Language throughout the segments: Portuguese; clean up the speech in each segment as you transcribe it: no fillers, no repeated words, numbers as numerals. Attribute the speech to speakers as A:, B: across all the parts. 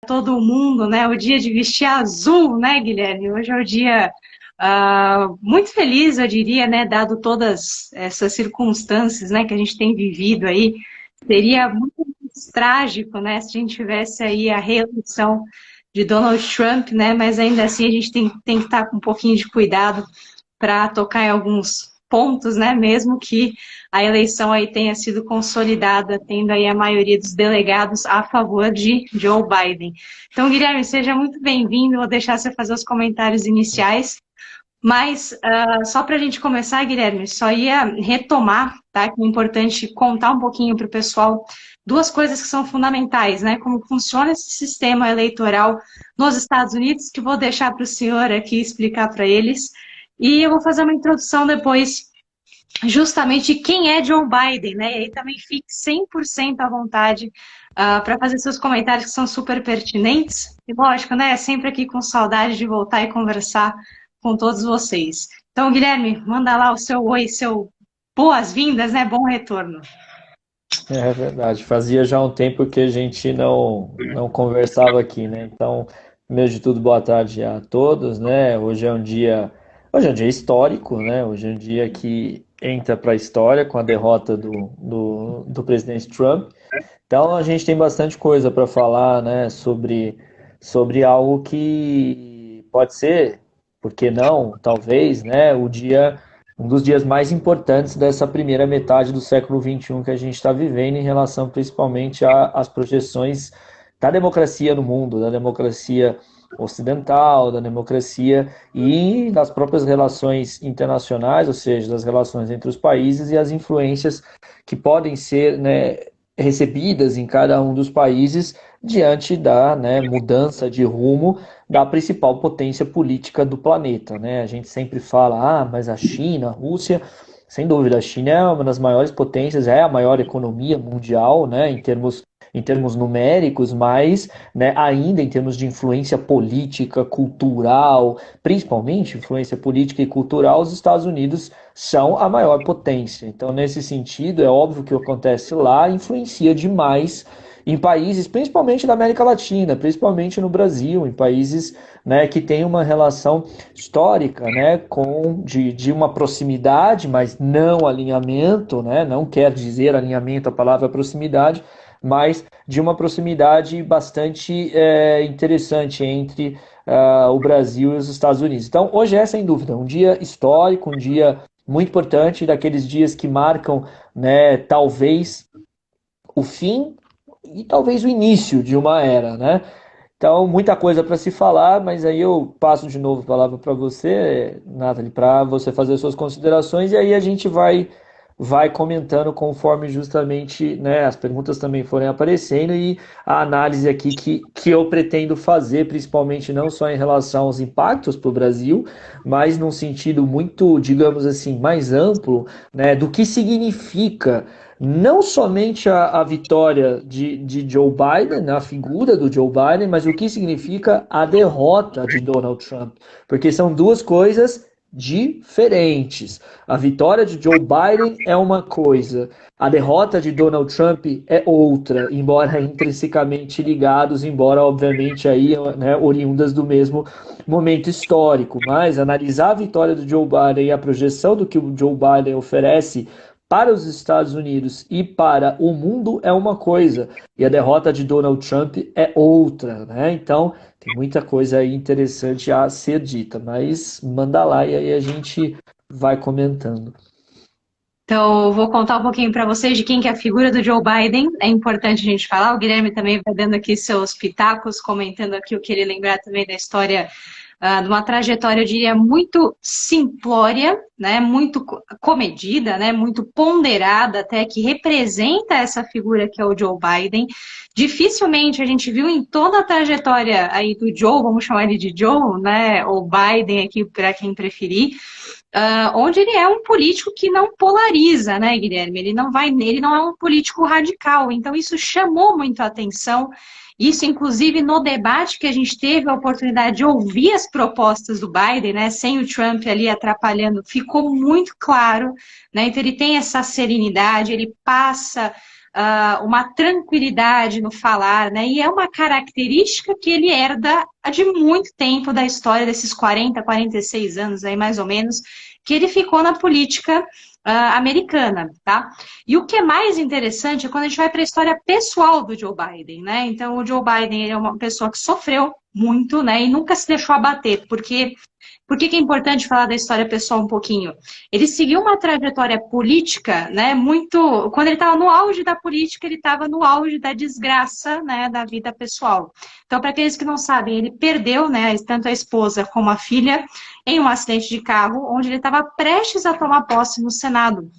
A: todo mundo, né? O dia de vestir azul, né, Guilherme? Hoje é o dia muito feliz, eu diria, né? Dado todas essas circunstâncias, né, que a gente tem vivido aí. Seria muito trágico, né, se a gente tivesse aí a reeleição de Donald Trump, né? Mas ainda assim a gente tem que estar com um pouquinho de cuidado para tocar em alguns pontos, né? Mesmo que a eleição aí tenha sido consolidada, tendo aí a maioria dos delegados a favor de Joe Biden. Então, Guilherme, seja muito bem-vindo. Vou deixar você fazer os comentários iniciais. Mas, só para a gente começar, Guilherme, só ia retomar, tá? Que é importante contar um pouquinho para o pessoal duas coisas que são fundamentais, né? Como funciona esse sistema eleitoral nos Estados Unidos, que vou deixar para o senhor aqui explicar para eles. E eu vou fazer uma introdução depois, justamente de quem é Joe Biden, né? E aí também fique 100% à vontade para fazer seus comentários que são super pertinentes. E lógico, né? Sempre aqui com saudade de voltar e conversar com todos vocês. Então, Guilherme, manda lá o seu oi, seu boas-vindas, né? Bom retorno.
B: É verdade, fazia já um tempo que a gente não conversava aqui, né? Então, primeiro de tudo, boa tarde a todos, né? Hoje é um dia histórico, né? Hoje é um dia que entra para a história com a derrota do presidente Trump. Então, a gente tem bastante coisa para falar, né? Sobre algo que pode ser, por que não, talvez, né? Um dos dias mais importantes dessa primeira metade do século XXI que a gente está vivendo em relação principalmente às projeções da democracia no mundo, da democracia ocidental, da democracia e das próprias relações internacionais, ou seja, das relações entre os países e as influências que podem ser, né, recebidas em cada um dos países diante da, né, mudança de rumo da principal potência política do planeta, né? A gente sempre fala, mas a China, a Rússia, sem dúvida, a China é uma das maiores potências, é a maior economia mundial, né, em termos numéricos, mas, né, ainda em termos de influência política, cultural, principalmente influência política e cultural, os Estados Unidos são a maior potência. Então, nesse sentido, é óbvio que o que acontece lá influencia demais em países, principalmente da América Latina, principalmente no Brasil, em países, né, que têm uma relação histórica, né, de uma proximidade, mas não alinhamento, né, não quer dizer alinhamento a palavra proximidade, mas de uma proximidade bastante interessante entre o Brasil e os Estados Unidos. Então, hoje é, sem dúvida, um dia histórico, um dia muito importante, daqueles dias que marcam, né, talvez o fim e talvez o início de uma era, né? Então, muita coisa para se falar, mas aí eu passo de novo a palavra para você, Nathalie, para você fazer suas considerações e aí a gente vai comentando conforme justamente, né, as perguntas também forem aparecendo e a análise aqui que eu pretendo fazer, principalmente não só em relação aos impactos para o Brasil, mas num sentido muito, digamos assim, mais amplo, né, do que significa não somente a vitória de Joe Biden, a figura do Joe Biden, mas o que significa a derrota de Donald Trump. Porque são duas coisas diferentes. A vitória de Joe Biden é uma coisa, a derrota de Donald Trump é outra, embora intrinsecamente ligados, embora obviamente aí, né, oriundas do mesmo momento histórico. Mas analisar a vitória do Joe Biden e a projeção do que o Joe Biden oferece para os Estados Unidos e para o mundo é uma coisa, e a derrota de Donald Trump é outra, né? Então, tem muita coisa aí interessante a ser dita, mas manda lá e aí a gente vai comentando.
A: Então, eu vou contar um pouquinho para vocês de quem que é a figura do Joe Biden. É importante a gente falar. O Guilherme também vai dando aqui seus pitacos, comentando aqui o que ele lembrar também da história, de uma trajetória, eu diria, muito simplória, né, muito comedida, né, muito ponderada, até que representa essa figura que é o Joe Biden. Dificilmente a gente viu em toda a trajetória aí do Joe, vamos chamar ele de Joe, né, ou Biden aqui para quem preferir, onde ele é um político que não polariza, né, Guilherme? Ele não é um político radical. Então isso chamou muito a atenção. Isso, inclusive, no debate que a gente teve a oportunidade de ouvir as propostas do Biden, né, sem o Trump ali atrapalhando, ficou muito claro, né? Então ele tem essa serenidade, ele passa uma tranquilidade no falar, né? E é uma característica que ele herda de muito tempo da história, desses 40, 46 anos aí, mais ou menos, que ele ficou na política americana, tá? E o que é mais interessante é quando a gente vai para a história pessoal do Joe Biden, né? Então, o Joe Biden ele é uma pessoa que sofreu muito, né? E nunca se deixou abater, porque por que que é importante falar da história pessoal um pouquinho? Ele seguiu uma trajetória política, né, muito... Quando ele estava no auge da política, ele estava no auge da desgraça, né, da vida pessoal. Então, para aqueles que não sabem, ele perdeu, né, tanto a esposa como a filha em um acidente de carro, onde ele estava prestes a tomar posse no Senado,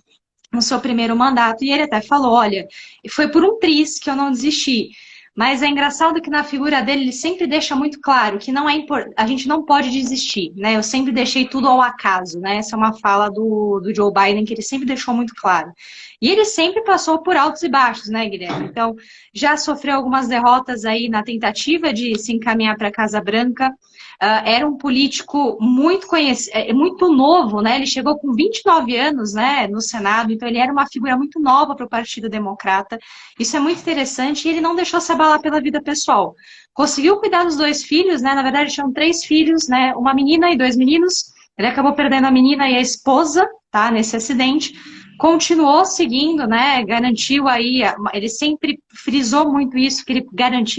A: no seu primeiro mandato, e ele até falou, olha, foi por um triz que eu não desisti. Mas é engraçado que na figura dele ele sempre deixa muito claro que não é a gente não pode desistir, né? Eu sempre deixei tudo ao acaso, né? Essa é uma fala do Joe Biden que ele sempre deixou muito claro. E ele sempre passou por altos e baixos, né, Guilherme? Então, já sofreu algumas derrotas aí na tentativa de se encaminhar para a Casa Branca. Era um político muito conhecido, muito novo, né? Ele chegou com 29 anos, né, no Senado, então ele era uma figura muito nova para o Partido Democrata. Isso é muito interessante e ele não deixou se abalar pela vida pessoal. Conseguiu cuidar dos dois filhos, né? Na verdade, tinham 3 filhos, né? Uma menina e 2 meninos. Ele acabou perdendo a menina e a esposa, tá? Nesse acidente. Continuou seguindo, né? Garantiu aí, ele sempre frisou muito isso, que ele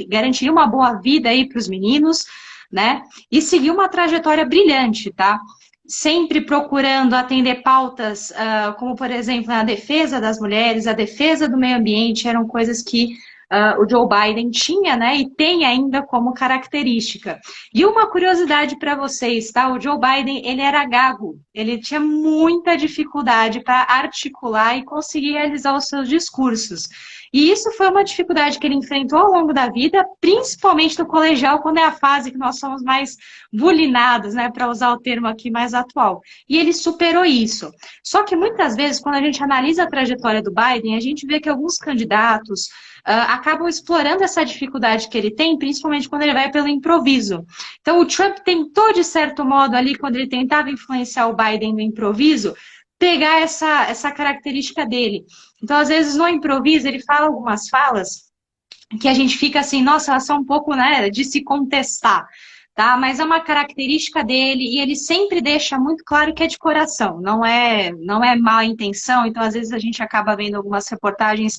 A: garantiria uma boa vida aí para os meninos, né? E seguiu uma trajetória brilhante, tá? Sempre procurando atender pautas, como, por exemplo, a defesa das mulheres, a defesa do meio ambiente, eram coisas que o Joe Biden tinha, né, e tem ainda como característica. E uma curiosidade para vocês, tá? O Joe Biden, ele era gago, ele tinha muita dificuldade para articular e conseguir realizar os seus discursos. E isso foi uma dificuldade que ele enfrentou ao longo da vida, principalmente no colegial, quando é a fase que nós somos mais bulinados, né, para usar o termo aqui mais atual. E ele superou isso. Só que muitas vezes, quando a gente analisa a trajetória do Biden, a gente vê que alguns candidatos acabam explorando essa dificuldade que ele tem, principalmente quando ele vai pelo improviso. Então, o Trump tentou, de certo modo, ali, quando ele tentava influenciar o Biden no improviso, pegar essa característica dele. Então, às vezes, no improviso, ele fala algumas falas que a gente fica assim, nossa, elas são um pouco, né, de se contestar, tá? Mas é uma característica dele e ele sempre deixa muito claro que é de coração, não é má intenção. Então, às vezes, a gente acaba vendo algumas reportagens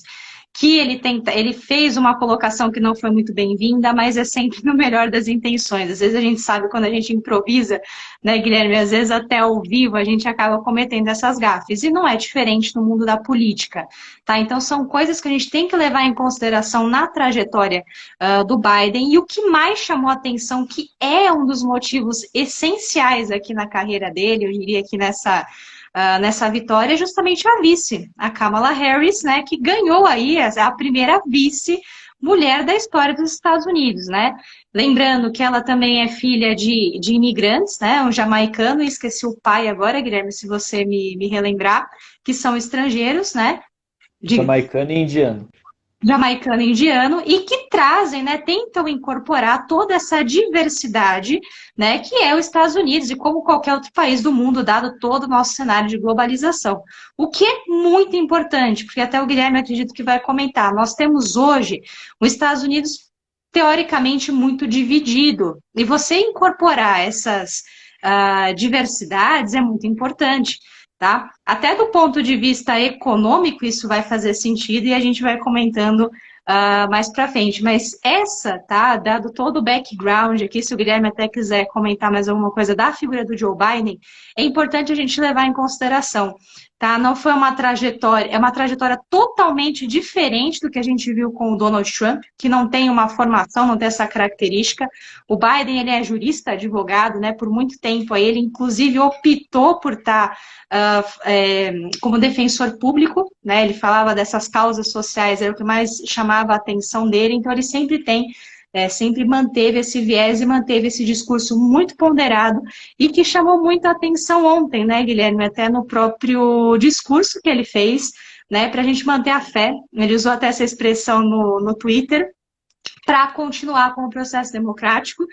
A: que ele fez uma colocação que não foi muito bem-vinda, mas é sempre no melhor das intenções. Às vezes a gente sabe quando a gente improvisa, né, Guilherme? Às vezes até ao vivo a gente acaba cometendo essas gafes. E não é diferente no mundo da política, tá? Então são coisas que a gente tem que levar em consideração na trajetória do Biden. E o que mais chamou a atenção, que é um dos motivos essenciais aqui na carreira dele, eu diria que nessa vitória, é justamente a vice, a Kamala Harris, né, que ganhou aí a primeira vice mulher da história dos Estados Unidos, né? Lembrando que ela também é filha de imigrantes, né? Um jamaicano, e esqueci o pai agora, Guilherme, se você me relembrar, que são estrangeiros, né?
B: Jamaicano e indiano.
A: Jamaicano e indiano, e que trazem, né, tentam incorporar toda essa diversidade, né, que é os Estados Unidos e como qualquer outro país do mundo, dado todo o nosso cenário de globalização. O que é muito importante, porque até o Guilherme acredito que vai comentar, nós temos hoje os Estados Unidos teoricamente muito dividido, e você incorporar essas diversidades é muito importante. Tá? Até do ponto de vista econômico, isso vai fazer sentido e a gente vai comentando mais para frente. Mas essa, tá? Dado todo o background aqui, se o Guilherme até quiser comentar mais alguma coisa da figura do Joe Biden, é importante a gente levar em consideração. Tá? Não foi uma trajetória, é uma trajetória totalmente diferente do que a gente viu com o Donald Trump, que não tem uma formação, não tem essa característica. O Biden, ele é jurista, advogado, né? Por muito tempo aí, ele inclusive optou por estar como defensor público, né? Ele falava dessas causas sociais, era o que mais chamava a atenção dele, então ele sempre sempre manteve esse viés e manteve esse discurso muito ponderado e que chamou muita atenção ontem, né, Guilherme? Até no próprio discurso que ele fez, né, para a gente manter a fé. Ele usou até essa expressão no Twitter para continuar com o processo democrático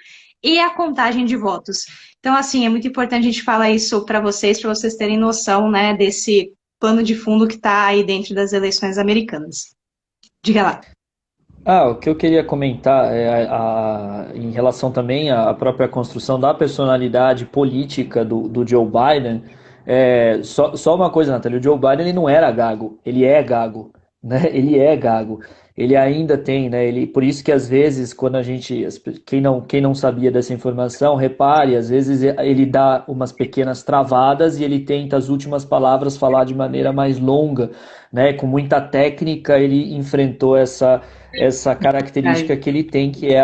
A: e a contagem de votos. Então, assim, é muito importante a gente falar isso para vocês terem noção, né, desse pano de fundo que está aí dentro das eleições americanas. Diga lá.
B: O que eu queria comentar em relação também à própria construção da personalidade política do Joe Biden. Só uma coisa, Natália, o Joe Biden ele não era gago, ele é gago, né? Ele é gago. Ele ainda tem, né? Por isso que às vezes, quando a gente, quem não sabia dessa informação, repare, às vezes ele dá umas pequenas travadas e ele tenta as últimas palavras falar de maneira mais longa, né? Com muita técnica, ele enfrentou essa característica que ele tem, que é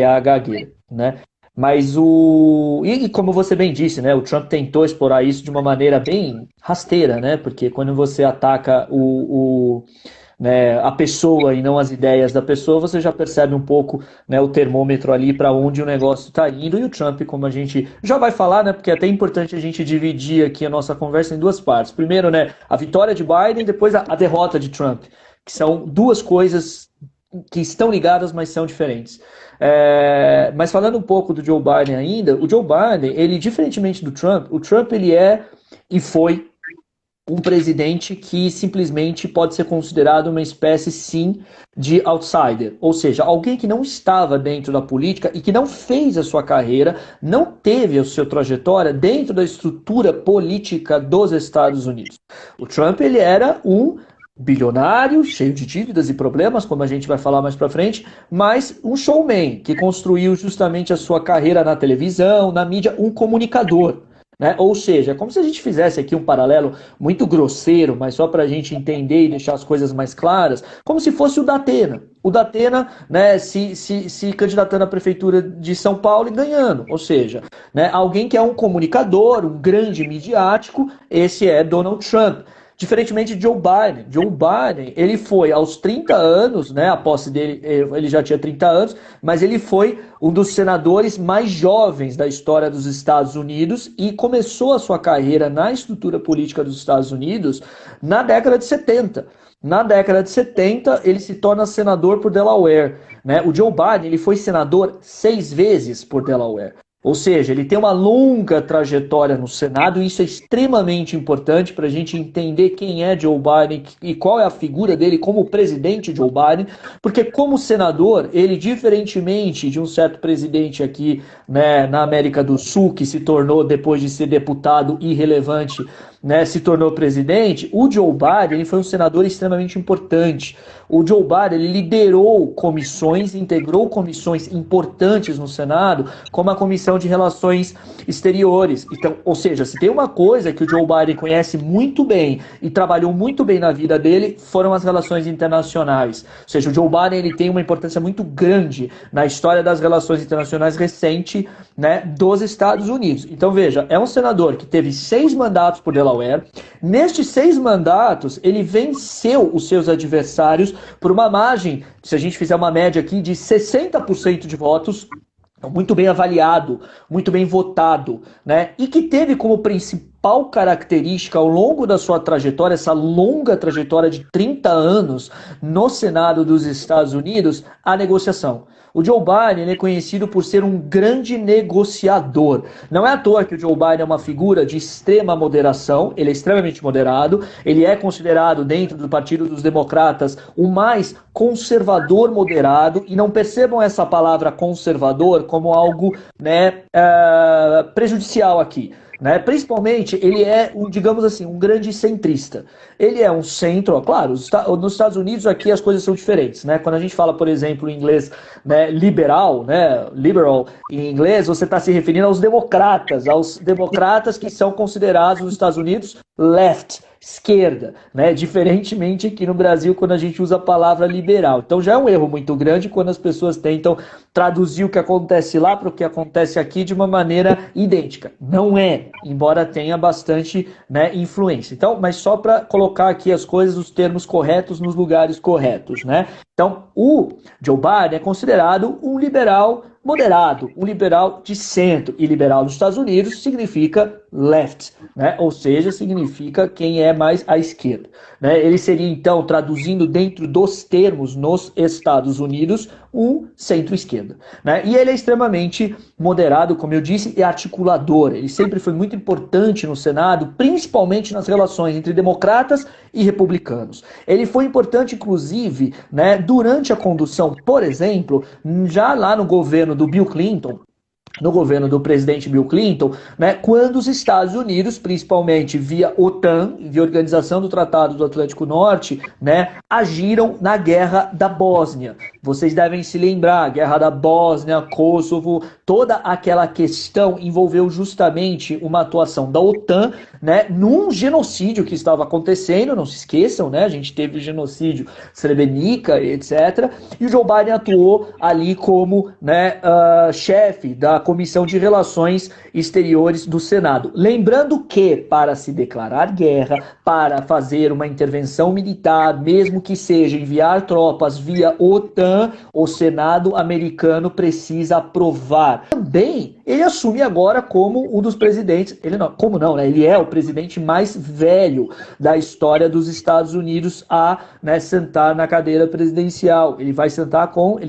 B: a gagueira, né? Mas e como você bem disse, né? O Trump tentou explorar isso de uma maneira bem rasteira, né? Porque quando você ataca né, a pessoa e não as ideias da pessoa, você já percebe um pouco, né, o termômetro ali para onde o negócio está indo. E o Trump, como a gente já vai falar, né? Porque é até importante a gente dividir aqui a nossa conversa em duas partes. Primeiro, né, a vitória de Biden, depois a derrota de Trump, que são duas coisas que estão ligadas, mas são diferentes. Mas falando um pouco do Joe Biden ainda, o Joe Biden, ele, diferentemente do Trump, o Trump ele é e foi um presidente que simplesmente pode ser considerado uma espécie, sim, de outsider. Ou seja, alguém que não estava dentro da política e que não fez a sua carreira, não teve a sua trajetória dentro da estrutura política dos Estados Unidos. O Trump, ele era um bilionário, cheio de dívidas e problemas, como a gente vai falar mais pra frente, mas um showman que construiu justamente a sua carreira na televisão, na mídia, um comunicador. Né? Ou seja, é como se a gente fizesse aqui um paralelo muito grosseiro, mas só para a gente entender e deixar as coisas mais claras, como se fosse o Datena. O Datena, né, se candidatando à prefeitura de São Paulo e ganhando. Ou seja, né, alguém que é um comunicador, um grande midiático, esse é Donald Trump. Diferentemente de Joe Biden. Joe Biden, ele foi aos 30 anos, né, a posse dele, ele já tinha 30 anos, mas ele foi um dos senadores mais jovens da história dos Estados Unidos e começou a sua carreira na estrutura política dos Estados Unidos na década de 70. Na década de 70, ele se torna senador por Delaware. Né? O Joe Biden, ele foi senador 6 vezes por Delaware. Ou seja, ele tem uma longa trajetória no Senado e isso é extremamente importante para a gente entender quem é Joe Biden e qual é a figura dele como presidente Joe Biden, porque como senador, ele, diferentemente de um certo presidente aqui, né, na América do Sul, que se tornou, depois de ser deputado irrelevante, né, se tornou presidente, o Joe Biden ele foi um senador extremamente importante. O Joe Biden ele liderou comissões, integrou comissões importantes no Senado, como a Comissão de Relações Exteriores. Então, ou seja, se tem uma coisa que o Joe Biden conhece muito bem e trabalhou muito bem na vida dele, foram as relações internacionais. Ou seja, o Joe Biden ele tem uma importância muito grande na história das relações internacionais recente, né, dos Estados Unidos. Então, veja, é um senador que teve 6 mandatos por Delaware. Nestes 6 mandatos, ele venceu os seus adversários por uma margem, se a gente fizer uma média aqui, de 60% de votos, muito bem avaliado, muito bem votado, né? E que teve como principal característica ao longo da sua trajetória, essa longa trajetória de 30 anos no Senado dos Estados Unidos, a negociação. O Joe Biden ele é conhecido por ser um grande negociador. Não é à toa que o Joe Biden é uma figura de extrema moderação, ele é extremamente moderado, ele é considerado dentro do Partido dos Democratas o mais conservador moderado, e não percebam essa palavra conservador como algo, né, prejudicial aqui. Né? Principalmente, ele é, digamos assim, um grande centrista. Ele é um centro, ó, claro, nos Estados Unidos aqui as coisas são diferentes. Né? Quando a gente fala, por exemplo, em inglês, né, liberal, né, liberal em inglês, você está se referindo aos democratas que são considerados nos Estados Unidos left, esquerda, né? Diferentemente aqui no Brasil, quando a gente usa a palavra liberal. Então já é um erro muito grande quando as pessoas tentam traduzir o que acontece lá para o que acontece aqui de uma maneira idêntica. Não é, embora tenha bastante, né, influência. Então, mas só para colocar aqui as coisas, os termos corretos nos lugares corretos, né? Então, o Joe Biden é considerado um liberal moderado, um liberal de centro. E liberal nos Estados Unidos significa left, né? Ou seja, significa quem é mais à esquerda, né? Ele seria, então, traduzindo dentro dos termos nos Estados Unidos, um centro-esquerda, né? E ele é extremamente moderado, como eu disse, e articulador. Ele sempre foi muito importante no Senado, principalmente nas relações entre democratas e republicanos. Ele foi importante, inclusive, né, durante a condução, por exemplo, já lá no governo do Bill Clinton, no governo do presidente Bill Clinton, né, quando os Estados Unidos, principalmente via OTAN, via Organização do Tratado do Atlântico Norte, né, agiram na Guerra da Bósnia. Vocês devem se lembrar, a Guerra da Bósnia, Kosovo, toda aquela questão envolveu justamente uma atuação da OTAN, né, num genocídio que estava acontecendo, não se esqueçam, né, a gente teve o genocídio Srebrenica, etc. E o Joe Biden atuou ali como, né, chefe da Comissão de Relações Exteriores do Senado. Lembrando que, para se declarar guerra, para fazer uma intervenção militar, mesmo que seja enviar tropas via OTAN, o Senado americano precisa aprovar. Também, ele assume agora como um dos presidentes, ele é o presidente mais velho da história dos Estados Unidos a, né, sentar na cadeira presidencial. Ele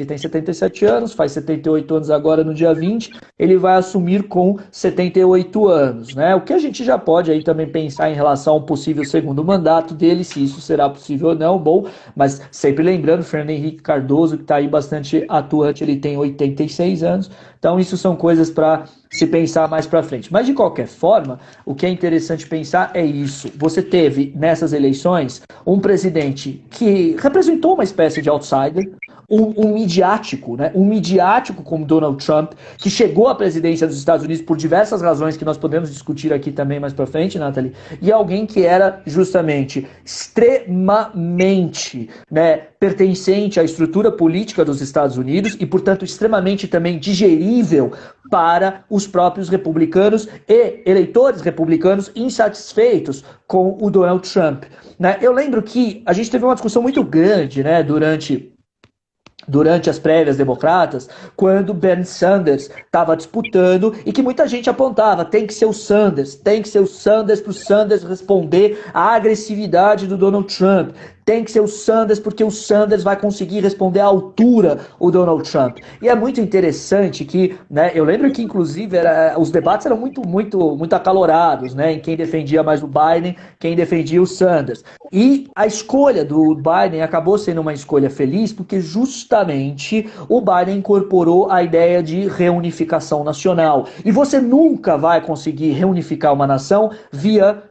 B: tem 77 anos, faz 78 anos agora no dia 20, ele vai assumir com 78 anos, né? O que a gente já pode aí também pensar em relação ao possível segundo mandato dele, se isso será possível ou não, bom, mas sempre lembrando, Fernando Henrique Cardoso, que está aí bastante atuante, ele tem 86 anos, então isso são coisas para se pensar mais para frente. Mas de qualquer forma, o que é interessante pensar é isso. Você teve nessas eleições um presidente que representou uma espécie de outsider, um midiático, né? Um midiático como Donald Trump, que chegou à presidência dos Estados Unidos por diversas razões que nós podemos discutir aqui também mais para frente, Nathalie, e alguém que era justamente extremamente, né, pertencente à estrutura política dos Estados Unidos e, portanto, extremamente também digerível para os próprios republicanos e eleitores republicanos insatisfeitos com o Donald Trump, né? Eu lembro que a gente teve uma discussão muito grande, né, durante as prévias democratas, quando Bernie Sanders estava disputando e que muita gente apontava, tem que ser o Sanders para o Sanders responder à agressividade do Donald Trump. Tem que ser o Sanders porque o Sanders vai conseguir responder à altura o Donald Trump. E é muito interessante que, né, eu lembro que inclusive os debates eram muito acalorados, né, em quem defendia mais o Biden, quem defendia o Sanders. E a escolha do Biden acabou sendo uma escolha feliz porque justamente o Biden incorporou a ideia de reunificação nacional. E você nunca vai conseguir reunificar uma nação via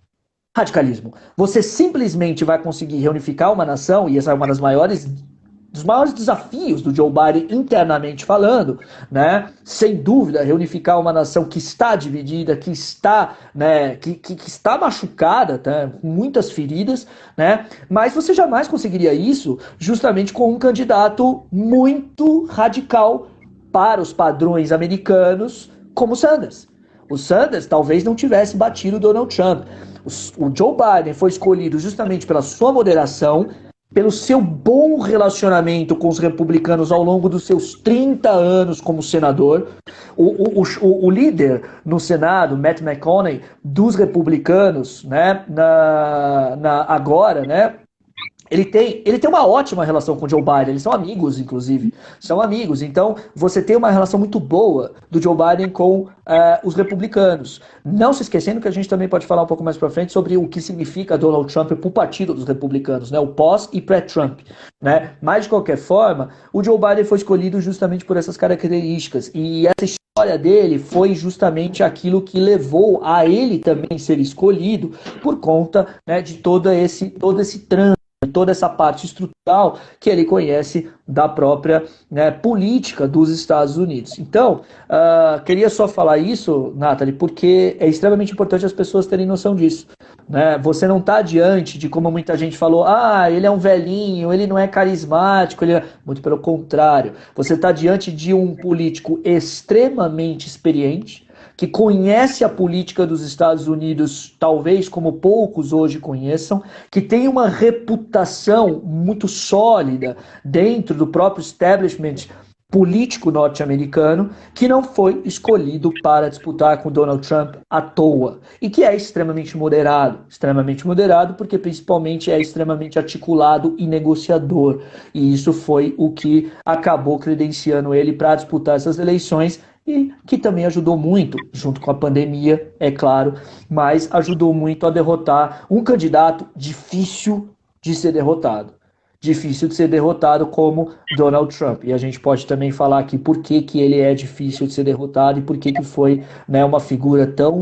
B: radicalismo. Você simplesmente vai conseguir reunificar uma nação, e essa é uma dos maiores desafios do Joe Biden internamente falando, né? Sem dúvida, reunificar uma nação que está dividida, que está, né, que está machucada, tá? Com muitas feridas, né? Mas você jamais conseguiria isso justamente com um candidato muito radical para os padrões americanos, como Sanders. O Sanders talvez não tivesse batido o Donald Trump. O Joe Biden foi escolhido justamente pela sua moderação, pelo seu bom relacionamento com os republicanos ao longo dos seus 30 anos como senador. O líder no Senado, Matt McConnell, dos republicanos, né, agora, né, ele tem uma ótima relação com o Joe Biden, eles são amigos, inclusive, são amigos, então você tem uma relação muito boa do Joe Biden com os republicanos. Não se esquecendo que a gente também pode falar um pouco mais pra frente sobre o que significa Donald Trump pro partido dos republicanos, né, o pós e pré-Trump, né, mas de qualquer forma, o Joe Biden foi escolhido justamente por essas características, e essa história dele foi justamente aquilo que levou a ele também ser escolhido por conta, né, de todo esse trânsito, toda essa parte estrutural que ele conhece da própria, né, política dos Estados Unidos. Então, queria só falar isso, Nathalie, porque é extremamente importante as pessoas terem noção disso, né? Você não está diante de, como muita gente falou, ele é um velhinho, ele não é carismático, muito pelo contrário. Você está diante de um político extremamente experiente, que conhece a política dos Estados Unidos, talvez como poucos hoje conheçam, que tem uma reputação muito sólida dentro do próprio establishment político norte-americano que não foi escolhido para disputar com Donald Trump à toa e que é extremamente moderado porque principalmente é extremamente articulado e negociador, e isso foi o que acabou credenciando ele para disputar essas eleições e que também ajudou muito, junto com a pandemia, é claro, mas ajudou muito a derrotar um candidato difícil de ser derrotado. Difícil de ser derrotado como Donald Trump. E a gente pode também falar aqui por que, que ele é difícil de ser derrotado e por que, que foi, né, uma figura tão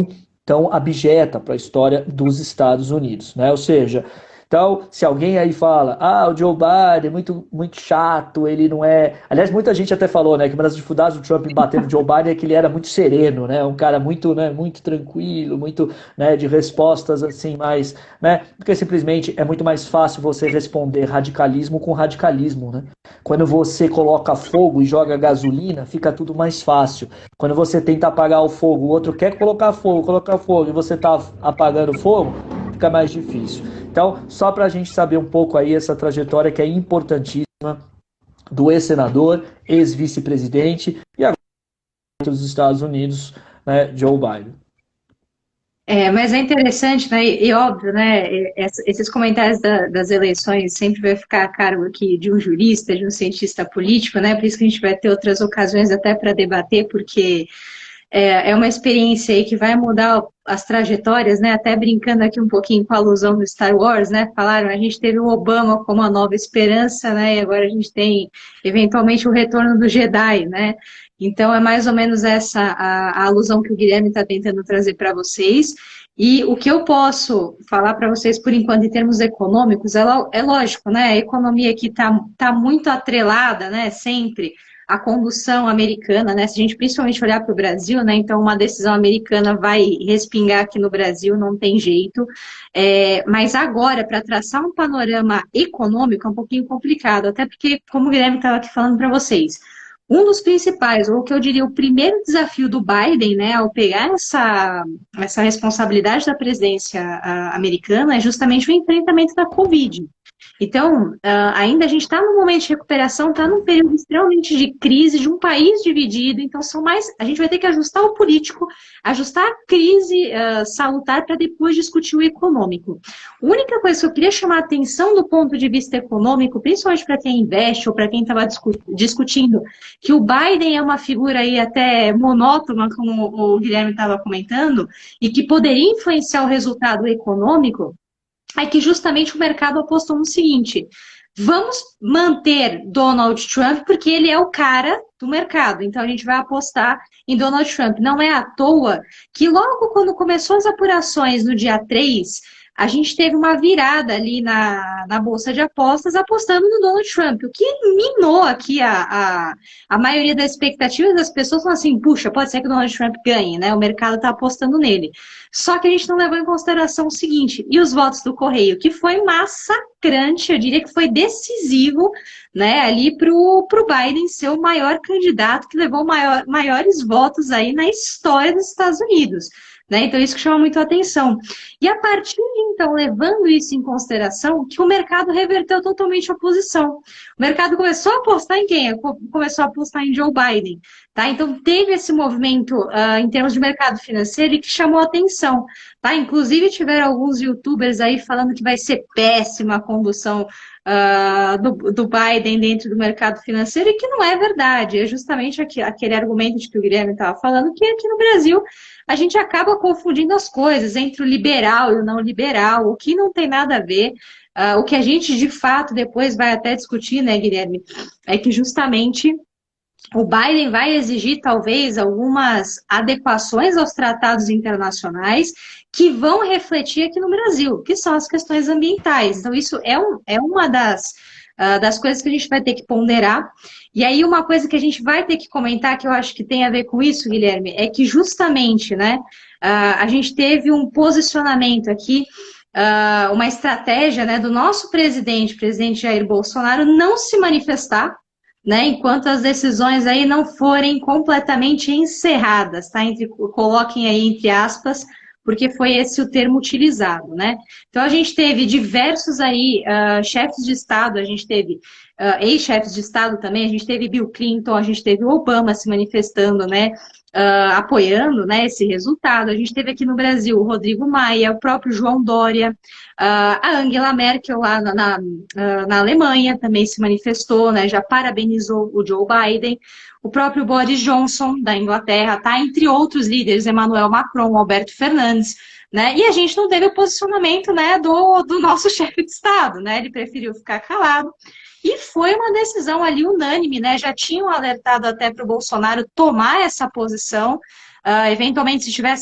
B: abjeta para a história dos Estados Unidos, né? Ou seja, então, se alguém aí fala, o Joe Biden é muito chato, ele não é... Aliás, muita gente até falou, né, que uma das dificuldades do Trump em bater no Joe Biden é que ele era muito sereno, né, um cara muito, né, muito tranquilo, muito, né, de respostas assim mais, né, porque simplesmente é muito mais fácil você responder radicalismo com radicalismo, né. Quando você coloca fogo e joga gasolina, fica tudo mais fácil. Quando você tenta apagar o fogo, o outro quer colocar fogo, e você tá apagando o fogo, fica mais difícil. Então, só para a gente saber um pouco aí essa trajetória que é importantíssima do ex-senador, ex-vice-presidente e agora dos Estados Unidos, né, Joe Biden.
A: Mas é interessante, né, e óbvio, né, esses comentários das eleições sempre vai ficar a cargo aqui de um jurista, de um cientista político, né, por isso que a gente vai ter outras ocasiões até para debater, porque é uma experiência aí que vai mudar as trajetórias, né? Até brincando aqui um pouquinho com a alusão do Star Wars, né? Falaram, a gente teve o Obama como a nova esperança, né? E agora a gente tem, eventualmente, o retorno do Jedi, né? Então, é mais ou menos essa a alusão que o Guilherme está tentando trazer para vocês. E o que eu posso falar para vocês, por enquanto, em termos econômicos, é lógico, né? A economia aqui está muito atrelada, né? Sempre a condução americana, né? Se a gente principalmente olhar para o Brasil, né? Então uma decisão americana vai respingar aqui no Brasil, não tem jeito. Mas agora, para traçar um panorama econômico, é um pouquinho complicado, até porque, como o Guilherme estava aqui falando para vocês, um dos principais, ou que eu diria o primeiro desafio do Biden, né, ao pegar essa responsabilidade da presidência americana, é justamente o enfrentamento da Covid. Então, ainda a gente está num momento de recuperação, está num período extremamente de crise, de um país dividido, então a gente vai ter que ajustar o político, ajustar a crise salutar para depois discutir o econômico. A única coisa que eu queria chamar a atenção do ponto de vista econômico, principalmente para quem investe ou para quem estava discutindo, que o Biden é uma figura aí até monótona, como o Guilherme estava comentando, e que poderia influenciar o resultado econômico, é que justamente o mercado apostou no seguinte: vamos manter Donald Trump porque ele é o cara do mercado. Então a gente vai apostar em Donald Trump. Não é à toa que logo quando começou as apurações no dia 3, a gente teve uma virada ali na Bolsa de Apostas apostando no Donald Trump, o que minou aqui a maioria das expectativas das pessoas, falando assim, puxa, pode ser que o Donald Trump ganhe, né? O mercado está apostando nele. Só que a gente não levou em consideração o seguinte, e os votos do Correio, que foi massacrante, eu diria que foi decisivo, né, ali para o Biden ser o maior candidato que levou maiores votos aí na história dos Estados Unidos. Né? Então, isso que chama muito a atenção. E a partir de então, levando isso em consideração, que o mercado reverteu totalmente a posição. O mercado começou a apostar em quem? Começou a apostar em Joe Biden. Tá? Então, teve esse movimento em termos de mercado financeiro e que chamou a atenção. Tá? Inclusive, tiveram alguns youtubers aí falando que vai ser péssima a condução do Biden dentro do mercado financeiro, e que não é verdade. É justamente aquele argumento de que o Guilherme estava falando, que aqui no Brasil a gente acaba confundindo as coisas entre o liberal e o não liberal, o que não tem nada a ver. O que a gente, de fato, depois vai até discutir, né, Guilherme, é que justamente o Biden vai exigir, talvez, algumas adequações aos tratados internacionais que vão refletir aqui no Brasil, que são as questões ambientais. Então, isso é uma das coisas que a gente vai ter que ponderar. E aí, uma coisa que a gente vai ter que comentar, que eu acho que tem a ver com isso, Guilherme, é que justamente, né, a gente teve um posicionamento aqui, uma estratégia, né, do nosso presidente Jair Bolsonaro, não se manifestar, né, enquanto as decisões aí não forem completamente encerradas, tá? Coloquem aí entre aspas, porque foi esse o termo utilizado, né? Então a gente teve diversos aí chefes de Estado, a gente teve ex-chefes de Estado também, a gente teve Bill Clinton, a gente teve o Obama se manifestando, né, apoiando, né, esse resultado. A gente teve aqui no Brasil o Rodrigo Maia, o próprio João Dória, a Angela Merkel lá na Alemanha também se manifestou, né, já parabenizou o Joe Biden. O próprio Boris Johnson, da Inglaterra, tá entre outros líderes, Emmanuel Macron, Alberto Fernandes, né? E a gente não teve o posicionamento, né, do nosso chefe de Estado, né? Ele preferiu ficar calado. E foi uma decisão ali unânime, né? Já tinham alertado até para o Bolsonaro tomar essa posição. Eventualmente, se tiver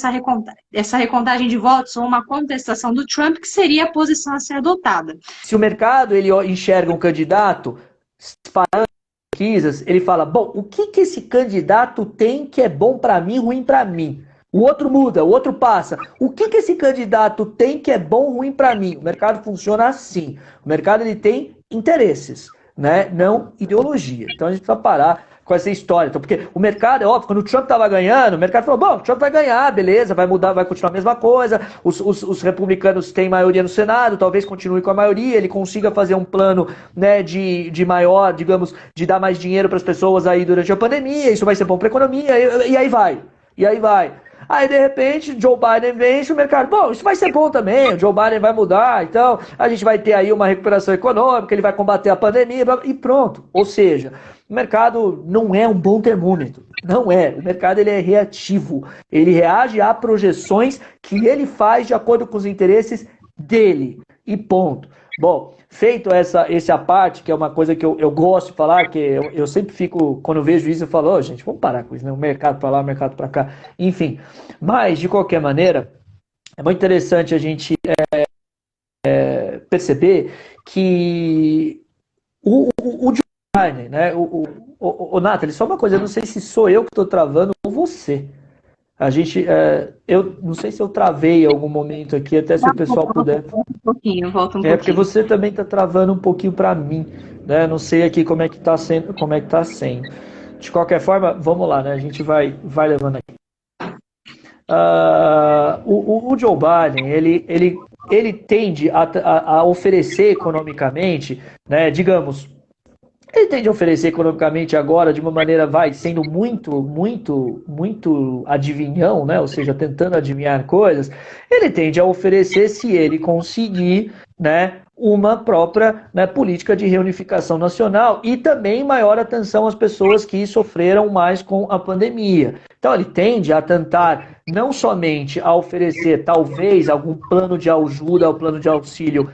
A: essa recontagem de votos ou uma contestação do Trump, que seria a posição a ser adotada.
C: Se o mercado ele enxerga um candidato disparando pesquisas, ele fala, bom, o que esse candidato tem que é bom para mim, ruim para mim? O outro muda, o outro passa. O que esse candidato tem que é bom, ruim para mim? O mercado funciona assim. O mercado ele tem interesses, né? Não ideologia. Então a gente precisa parar com essa história. Então, porque o mercado, é óbvio, quando o Trump estava ganhando, o mercado falou, bom, o Trump vai ganhar, beleza, vai mudar, vai continuar a mesma coisa, os republicanos têm maioria no Senado, talvez continue com a maioria, ele consiga fazer um plano, né, de maior, digamos, de dar mais dinheiro para as pessoas aí durante a pandemia, isso vai ser bom para a economia, e aí vai. E aí vai. Aí, de repente, Joe Biden vence, o mercado, bom, isso vai ser bom também, o Joe Biden vai mudar, então a gente vai ter aí uma recuperação econômica, ele vai combater a pandemia, e pronto. Ou seja, o mercado não é um bom termômetro, não é. O mercado ele é reativo, ele reage a projeções que ele faz de acordo com os interesses dele, e ponto. Bom, feito essa parte, que é uma coisa que eu gosto de falar, que eu sempre fico, quando eu vejo isso, eu falo, gente, vamos parar com isso, né? O mercado para lá, o mercado para cá, enfim. Mas, de qualquer maneira, é muito interessante a gente perceber que o Joe Biden, né? O Nathalie, só uma coisa, eu não sei se sou eu que estou travando ou você. A gente, eu não sei se eu travei em algum momento aqui, até se o pessoal puder.
A: Volta um pouquinho.
C: Porque você também está travando um pouquinho para mim, né? Não sei aqui como é que está sendo, De qualquer forma, vamos lá, né? A gente vai levando aqui. O Joe Biden, ele tende a oferecer economicamente, né? Digamos, ele tende a oferecer economicamente agora de uma maneira, sendo muito adivinhão, né? Ou seja, tentando adivinhar coisas. Ele tende a oferecer, se ele conseguir, né, uma própria, né, política de reunificação nacional e também maior atenção às pessoas que sofreram mais com a pandemia. Então ele tende a tentar não somente a oferecer talvez algum plano de ajuda, o plano de auxílio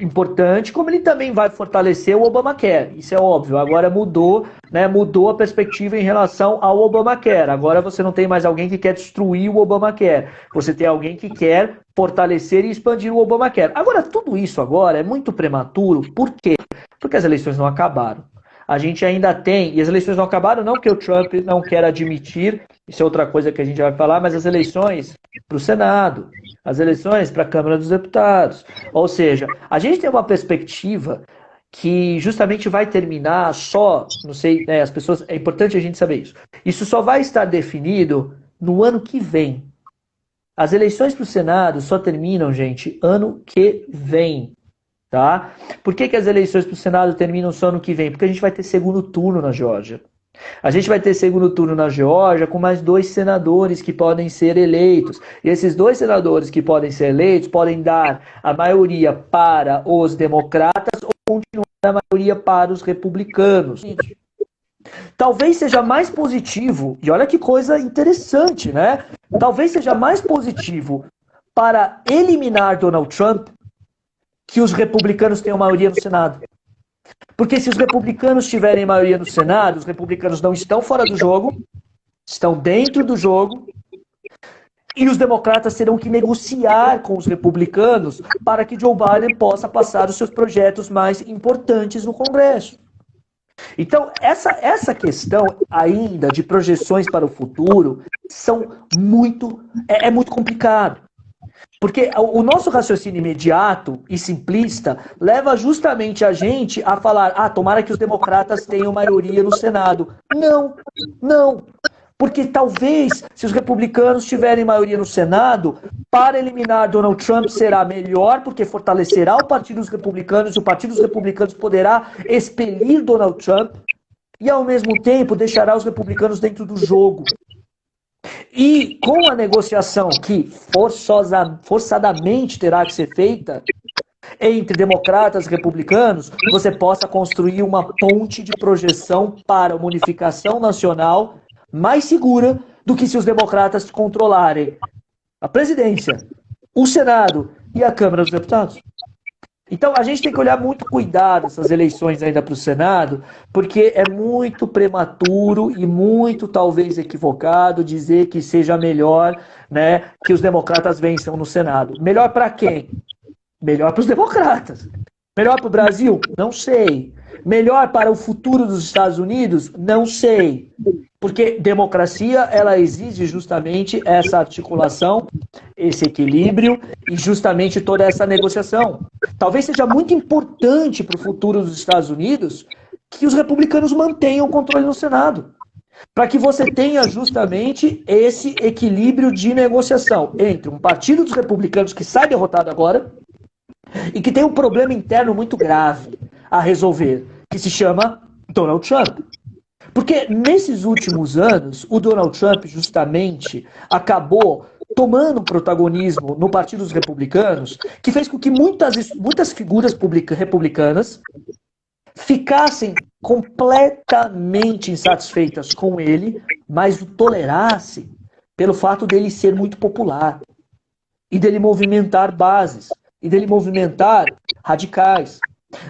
C: importante, como ele também vai fortalecer o Obamacare. Isso é óbvio. Agora mudou, né, mudou a perspectiva em relação ao Obamacare. Agora você não tem mais alguém que quer destruir o Obamacare. Você tem alguém que quer fortalecer e expandir o Obamacare. Agora, tudo isso agora é muito prematuro. Por quê? Porque as eleições não acabaram. A gente ainda tem, e as eleições não acabaram não que o Trump não quer admitir, isso é outra coisa que a gente vai falar, mas as eleições para o Senado, as eleições para a Câmara dos Deputados. Ou seja, a gente tem uma perspectiva que justamente vai terminar só, não sei, né, as pessoas, é importante a gente saber isso. Isso só vai estar definido no ano que vem. As eleições para o Senado só terminam, gente, ano que vem. Tá? Por que as eleições para o Senado terminam só ano que vem? Porque a gente vai ter segundo turno na Geórgia. A gente vai ter segundo turno na Geórgia com mais 2 senadores que podem ser eleitos. E esses 2 senadores que podem ser eleitos podem dar a maioria para os democratas ou continuar a maioria para os republicanos. Talvez seja mais positivo, e olha que coisa interessante, né? Talvez seja mais positivo para eliminar Donald Trump que os republicanos tenham maioria no Senado. Porque se os republicanos tiverem maioria no Senado, os republicanos não estão fora do jogo, estão dentro do jogo, e os democratas terão que negociar com os republicanos para que Joe Biden possa passar os seus projetos mais importantes no Congresso. Então, essa questão ainda de projeções para o futuro é muito complicado. Porque o nosso raciocínio imediato e simplista leva justamente a gente a falar, tomara que os democratas tenham maioria no Senado. Não. Porque talvez, se os republicanos tiverem maioria no Senado, para eliminar Donald Trump será melhor, porque fortalecerá o Partido dos Republicanos, e o Partido dos Republicanos poderá expelir Donald Trump, e ao mesmo tempo deixará os republicanos dentro do jogo. E com a negociação que forçadamente terá que ser feita entre democratas e republicanos, você possa construir uma ponte de projeção para uma unificação nacional mais segura do que se os democratas controlarem a presidência, o Senado e a Câmara dos Deputados. Então a gente tem que olhar muito cuidado essas eleições ainda para o Senado, porque é muito prematuro e muito talvez equivocado dizer que seja melhor, né, que os democratas vençam no Senado. Melhor para quem? Melhor para os democratas. Melhor para o Brasil? Não sei. Melhor para o futuro dos Estados Unidos? Não sei. Porque democracia, ela exige justamente essa articulação, esse equilíbrio e justamente toda essa negociação. Talvez seja muito importante para o futuro dos Estados Unidos que os republicanos mantenham o controle no Senado. Para que você tenha justamente esse equilíbrio de negociação entre um partido dos republicanos que sai derrotado agora e que tem um problema interno muito grave a resolver, que se chama Donald Trump. Porque nesses últimos anos, o Donald Trump justamente acabou tomando protagonismo no Partido dos Republicanos, que fez com que muitas figuras republicanas ficassem completamente insatisfeitas com ele, mas o tolerassem pelo fato dele ser muito popular e dele movimentar bases e dele movimentar radicais.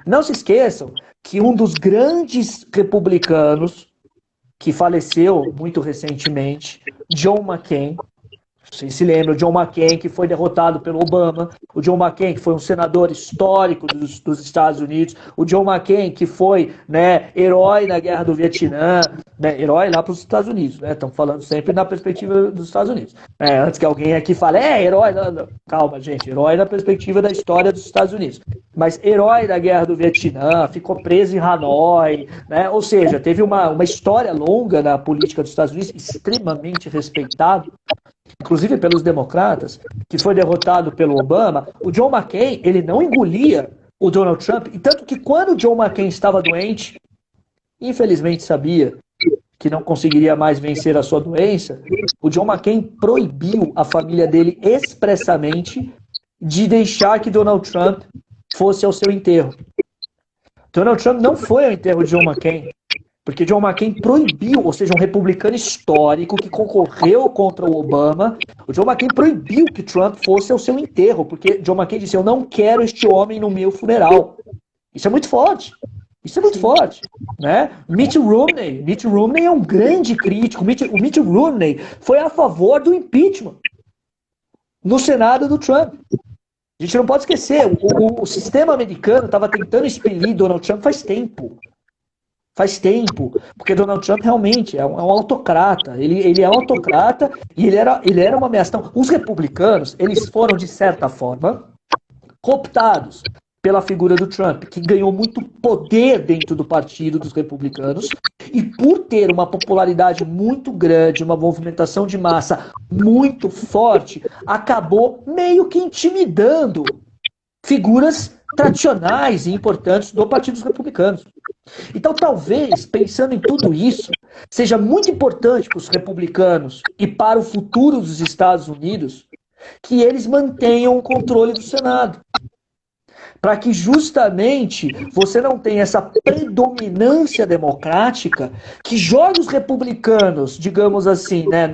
C: Não se esqueçam que um dos grandes republicanos que faleceu muito recentemente, John McCain, vocês se lembram, John McCain, que foi derrotado pelo Obama, o John McCain, que foi um senador histórico dos Estados Unidos, o John McCain, que foi, né, herói na Guerra do Vietnã, né, herói lá para os Estados Unidos, né, estamos falando sempre na perspectiva dos Estados Unidos. Antes que alguém aqui fale, herói, não, calma, gente, herói na perspectiva da história dos Estados Unidos. Mas herói da Guerra do Vietnã, ficou preso em Hanoi, né, ou seja, teve uma história longa na política dos Estados Unidos, extremamente respeitado, inclusive pelos democratas, que foi derrotado pelo Obama. O John McCain, ele não engolia o Donald Trump, e tanto que quando o John McCain estava doente, infelizmente sabia que não conseguiria mais vencer a sua doença, o John McCain proibiu a família dele expressamente de deixar que Donald Trump fosse ao seu enterro. Donald Trump não foi ao enterro de John McCain, porque John McCain proibiu, ou seja, um republicano histórico que concorreu contra o Obama, o John McCain proibiu que Trump fosse ao seu enterro, porque John McCain disse, eu não quero este homem no meu funeral. Isso é muito forte. Isso é muito forte, né? Mitt Romney é um grande crítico. O Mitt Romney foi a favor do impeachment no Senado do Trump. A gente não pode esquecer, o sistema americano estava tentando expelir Donald Trump faz tempo. Porque Donald Trump realmente é um autocrata. Ele é um autocrata e ele era uma ameaça. Então, os republicanos, eles foram, de certa forma, cooptados pela figura do Trump, que ganhou muito poder dentro do partido dos republicanos, e por ter uma popularidade muito grande, uma movimentação de massa muito forte, acabou meio que intimidando figuras tradicionais e importantes do Partido dos Republicanos. Então, talvez, pensando em tudo isso, seja muito importante para os republicanos e para o futuro dos Estados Unidos que eles mantenham o controle do Senado. Para que justamente você não tenha essa predominância democrática que jogue os republicanos, digamos assim, né,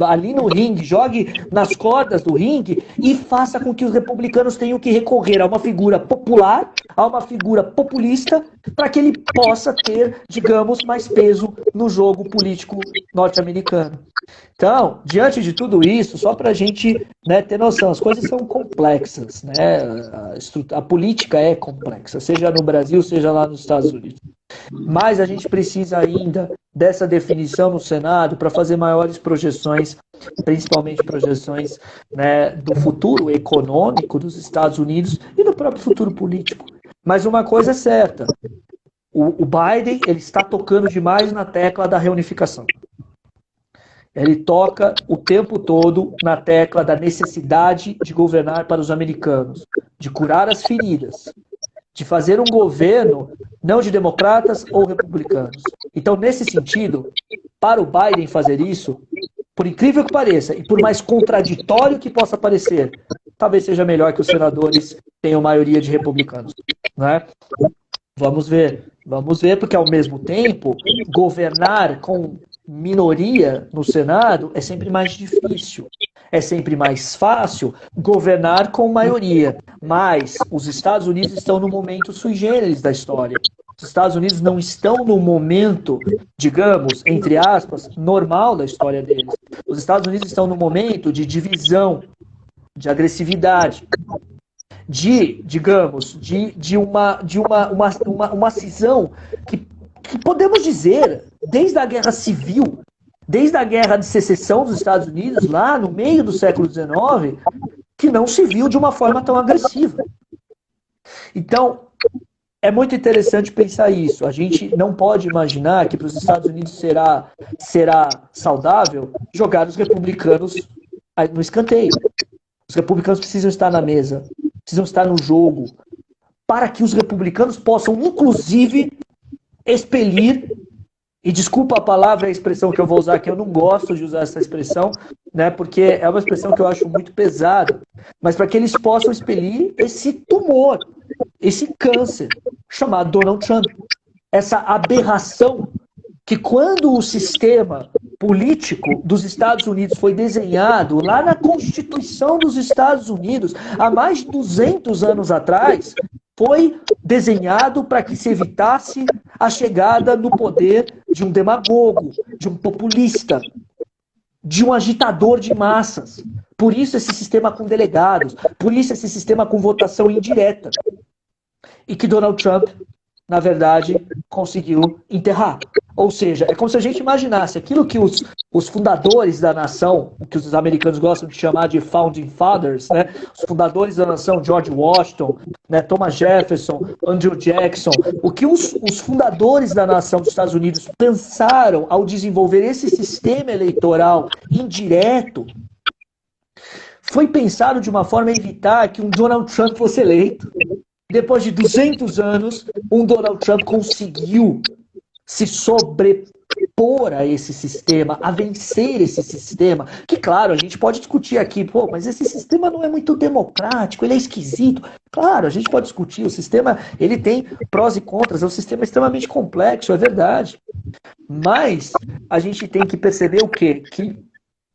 C: ali no ringue, jogue nas cordas do ringue e faça com que os republicanos tenham que recorrer a uma figura popular, a uma figura populista, para que ele possa ter, digamos, mais peso no jogo político norte-americano. Então, diante de tudo isso, só para a gente, né, ter noção, as coisas são complexas, né? A política é complexa, seja no Brasil, seja lá nos Estados Unidos. Mas a gente precisa ainda dessa definição no Senado para fazer maiores projeções, principalmente projeções, né, do futuro econômico dos Estados Unidos e do próprio futuro político. Mas uma coisa é certa, o Biden ele está tocando demais na tecla da reunificação. Ele toca o tempo todo na tecla da necessidade de governar para os americanos, de curar as feridas, de fazer um governo não de democratas ou republicanos. Então, nesse sentido, para o Biden fazer isso, por incrível que pareça, e por mais contraditório que possa parecer, talvez seja melhor que os senadores tenham maioria de republicanos, né? Vamos ver, porque ao mesmo tempo, governar com minoria no Senado é sempre mais difícil. É sempre mais fácil governar com maioria. Mas os Estados Unidos estão no momento sui generis da história. Os Estados Unidos não estão no momento, digamos, entre aspas, normal da história deles. Os Estados Unidos estão no momento de divisão, de agressividade, de uma cisão que podemos dizer, desde a Guerra Civil, desde a Guerra de Secessão dos Estados Unidos, lá no meio do século XIX, que não se viu de uma forma tão agressiva. Então, é muito interessante pensar isso. A gente não pode imaginar que para os Estados Unidos será saudável jogar os republicanos no escanteio. Os republicanos precisam estar na mesa, precisam estar no jogo, para que os republicanos possam, inclusive, expelir, e desculpa a palavra, a expressão que eu vou usar aqui, eu não gosto de usar essa expressão, né, porque é uma expressão que eu acho muito pesada, mas para que eles possam expelir esse tumor, esse câncer, chamado Donald Trump. Essa aberração que quando o sistema político dos Estados Unidos foi desenhado lá na Constituição dos Estados Unidos, há mais de 200 anos atrás, foi desenhado para que se evitasse a chegada no poder de um demagogo, de um populista, de um agitador de massas. Por isso esse sistema com delegados, por isso esse sistema com votação indireta. E que Donald Trump, na verdade, conseguiu enterrar. Ou seja, é como se a gente imaginasse aquilo que os fundadores da nação, o que os americanos gostam de chamar de Founding Fathers, né? Os fundadores da nação, George Washington, né? Thomas Jefferson, Andrew Jackson, o que os fundadores da nação dos Estados Unidos pensaram ao desenvolver esse sistema eleitoral indireto, foi pensado de uma forma a evitar que um Donald Trump fosse eleito. Depois de 200 anos, um Donald Trump conseguiu se sobrepor a esse sistema, a vencer esse sistema, que claro, a gente pode discutir aqui, mas esse sistema não é muito democrático, ele é esquisito. Claro, a gente pode discutir, o sistema, ele tem prós e contras, é um sistema extremamente complexo, é verdade. Mas a gente tem que perceber o quê? Que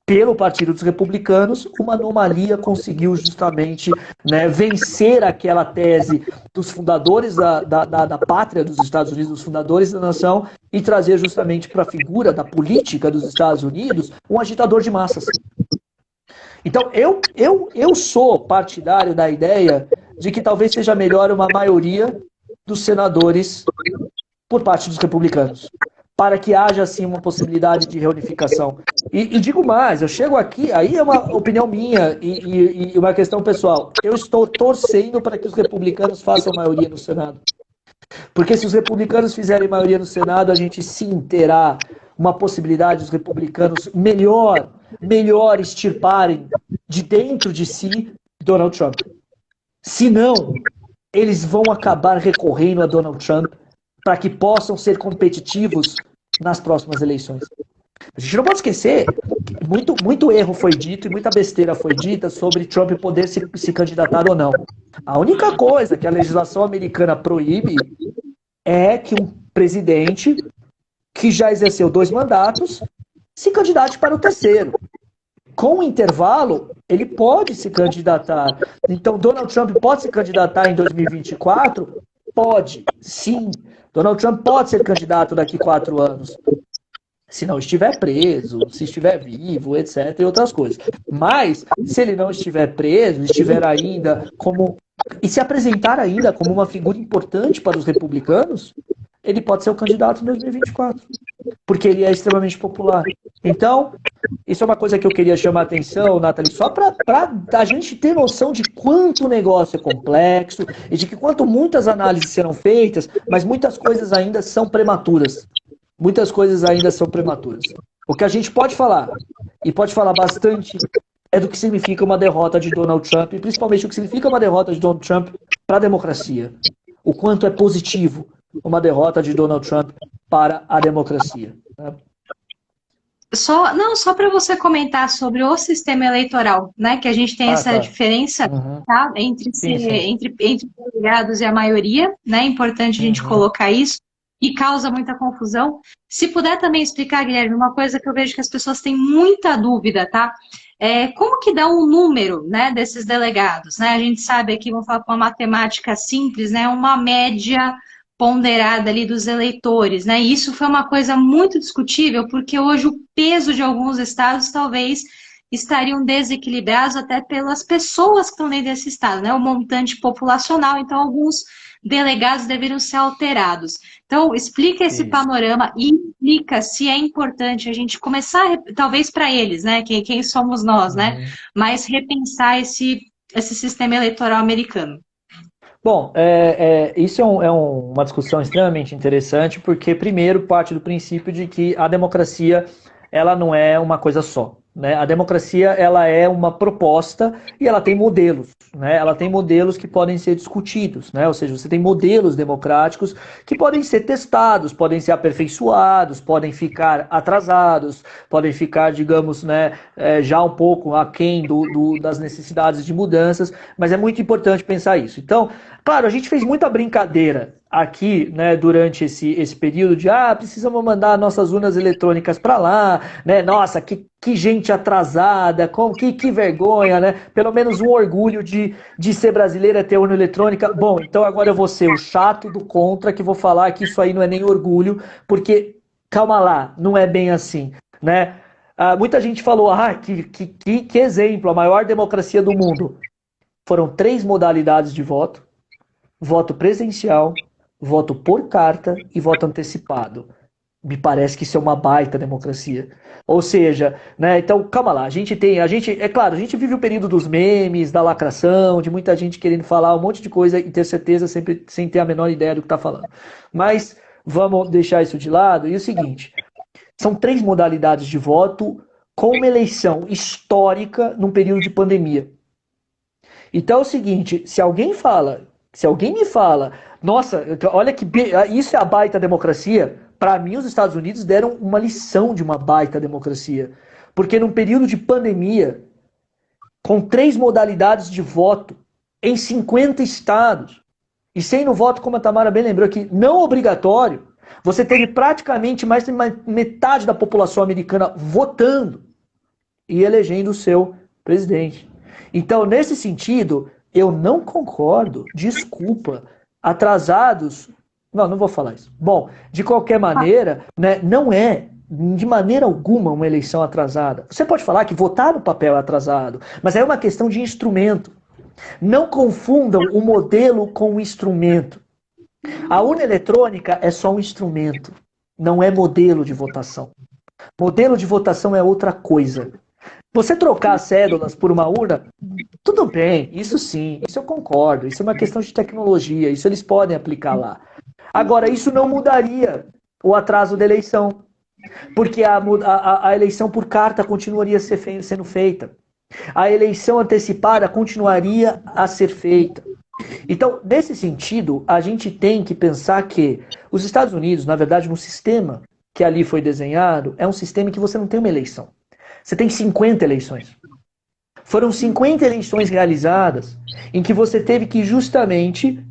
C: pelo Partido dos Republicanos, uma anomalia conseguiu justamente, né, vencer aquela tese dos fundadores da pátria dos Estados Unidos, dos fundadores da nação, e trazer justamente para a figura da política dos Estados Unidos um agitador de massas. Então, eu sou partidário da ideia de que talvez seja melhor uma maioria dos senadores por parte dos republicanos, para que haja, assim, uma possibilidade de reunificação. E digo mais, eu chego aqui, aí é uma opinião minha e uma questão pessoal. Eu estou torcendo para que os republicanos façam maioria no Senado. Porque se os republicanos fizerem maioria no Senado, a gente sim terá uma possibilidade dos republicanos melhor extirparem de dentro de si Donald Trump. Se não, eles vão acabar recorrendo a Donald Trump para que possam ser competitivos nas próximas eleições. A gente não pode esquecer, muito erro foi dito e muita besteira foi dita sobre Trump poder se candidatar ou não. A única coisa que a legislação americana proíbe é que um presidente que já exerceu 2 mandatos se candidate para o 3º. Com o intervalo, ele pode se candidatar. Então, Donald Trump pode se candidatar em 2024? Pode, sim. Donald Trump pode ser candidato daqui 4 anos. Se não estiver preso, se estiver vivo, etc. e outras coisas. Mas, se ele não estiver preso, estiver ainda como... e se apresentar ainda como uma figura importante para os republicanos, ele pode ser o candidato em 2024. Porque ele é extremamente popular. Então, isso é uma coisa que eu queria chamar a atenção, Nathalie, só para a gente ter noção de quanto o negócio é complexo e de que quanto muitas análises serão feitas, mas muitas coisas ainda são prematuras. Muitas coisas ainda são prematuras. O que a gente pode falar, e pode falar bastante, é do que significa uma derrota de Donald Trump, e principalmente o que significa uma derrota de Donald Trump para a democracia. O quanto é positivo uma derrota de Donald Trump para a democracia. Né?
A: Só para você comentar sobre o sistema eleitoral, né? Que a gente tem essa diferença, tá, entre delegados e a maioria, né? É importante a gente colocar isso, e causa muita confusão. Se puder também explicar, Guilherme, uma coisa que eu vejo que as pessoas têm muita dúvida, tá? Como que dá um número, né, desses delegados, né? A gente sabe aqui, vamos falar com uma matemática simples, né? Uma média ponderada ali dos eleitores, né? E isso foi uma coisa muito discutível, porque hoje o peso de alguns estados talvez estariam desequilibrados até pelas pessoas que estão dentro desse estado, né? O montante populacional, então alguns delegados deveriam ser alterados. Então, explica esse panorama e explica se é importante a gente começar, talvez para eles, né? Quem somos nós, né? Mas repensar esse sistema eleitoral americano.
C: Bom, isso é uma discussão extremamente interessante, porque, primeiro, parte do princípio de que a democracia ela não é uma coisa só. Né? A democracia ela é uma proposta e ela tem modelos. Né? Ela tem modelos que podem ser discutidos. Né? Ou seja, você tem modelos democráticos que podem ser testados, podem ser aperfeiçoados, podem ficar atrasados, podem ficar, digamos, né, já um pouco aquém das necessidades de mudanças, mas é muito importante pensar isso. Então, claro, a gente fez muita brincadeira aqui, né, durante esse período de precisamos mandar nossas urnas eletrônicas para lá, né? Nossa, que gente atrasada, que vergonha, né? Pelo menos um orgulho de ser brasileira ter urna eletrônica. Bom, então agora eu vou ser o chato do contra, que vou falar que isso aí não é nem orgulho, porque, calma lá, não é bem assim, né? Muita gente falou, que exemplo, a maior democracia do mundo. Foram 3 modalidades de voto: voto presencial, voto por carta e voto antecipado. Me parece que isso é uma baita democracia. Ou seja, né, então, calma lá, é claro, a gente vive o período dos memes, da lacração, de muita gente querendo falar um monte de coisa e ter certeza sempre sem ter a menor ideia do que está falando. Mas vamos deixar isso de lado. E o seguinte, são 3 modalidades de voto com uma eleição histórica num período de pandemia. Então é o seguinte, se alguém me fala, nossa, olha que isso é a baita democracia, para mim os Estados Unidos deram uma lição de uma baita democracia. Porque num período de pandemia, com 3 modalidades de voto, em 50 estados, e sendo voto, como a Tamara bem lembrou aqui, não obrigatório, você teve praticamente mais de metade da população americana votando e elegendo o seu presidente. Então, nesse sentido, eu não concordo, desculpa, atrasados, não vou falar isso. Bom, de qualquer maneira, né, não é de maneira alguma uma eleição atrasada. Você pode falar que votar no papel é atrasado, mas é uma questão de instrumento. Não confundam o modelo com o instrumento. A urna eletrônica é só um instrumento, não é modelo de votação. Modelo de votação é outra coisa. Você trocar as cédulas por uma urna, tudo bem, isso sim, isso eu concordo, isso é uma questão de tecnologia, isso eles podem aplicar lá. Agora, isso não mudaria o atraso da eleição, porque a eleição por carta continuaria sendo feita. A eleição antecipada continuaria a ser feita. Então, nesse sentido, a gente tem que pensar que os Estados Unidos, na verdade, no sistema que ali foi desenhado, é um sistema em que você não tem uma eleição. Você tem 50 eleições. Foram 50 eleições realizadas em que você teve que justamente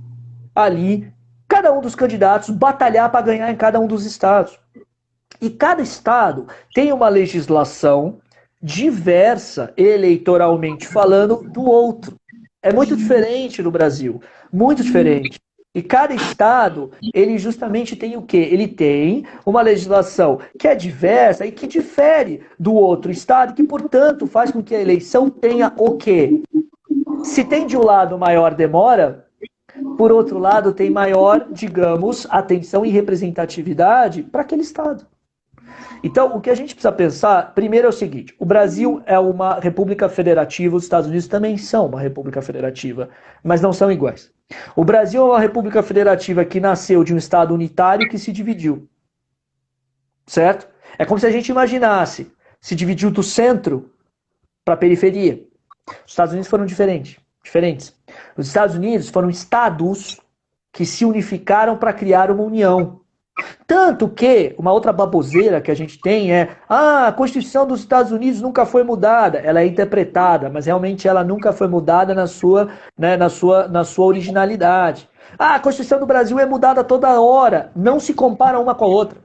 C: ali, cada um dos candidatos, batalhar para ganhar em cada um dos estados. E cada estado tem uma legislação diversa, eleitoralmente falando, do outro. É muito diferente no Brasil, muito diferente. E cada estado, ele justamente tem o quê? Ele tem uma legislação que é diversa e que difere do outro estado, que, portanto, faz com que a eleição tenha o quê? Se tem de um lado maior demora, por outro lado tem maior, digamos, atenção e representatividade para aquele estado. Então, o que a gente precisa pensar, primeiro é o seguinte, o Brasil é uma república federativa, os Estados Unidos também são uma república federativa, mas não são iguais. O Brasil é uma república federativa que nasceu de um estado unitário que se dividiu, certo? É como se a gente imaginasse, se dividiu do centro para a periferia. Os Estados Unidos foram diferentes. Os Estados Unidos foram estados que se unificaram para criar uma união. Tanto que, uma outra baboseira que a gente tem é a Constituição dos Estados Unidos nunca foi mudada. Ela é interpretada, mas realmente ela nunca foi mudada na sua originalidade. A Constituição do Brasil é mudada toda hora, não se compara uma com a outra.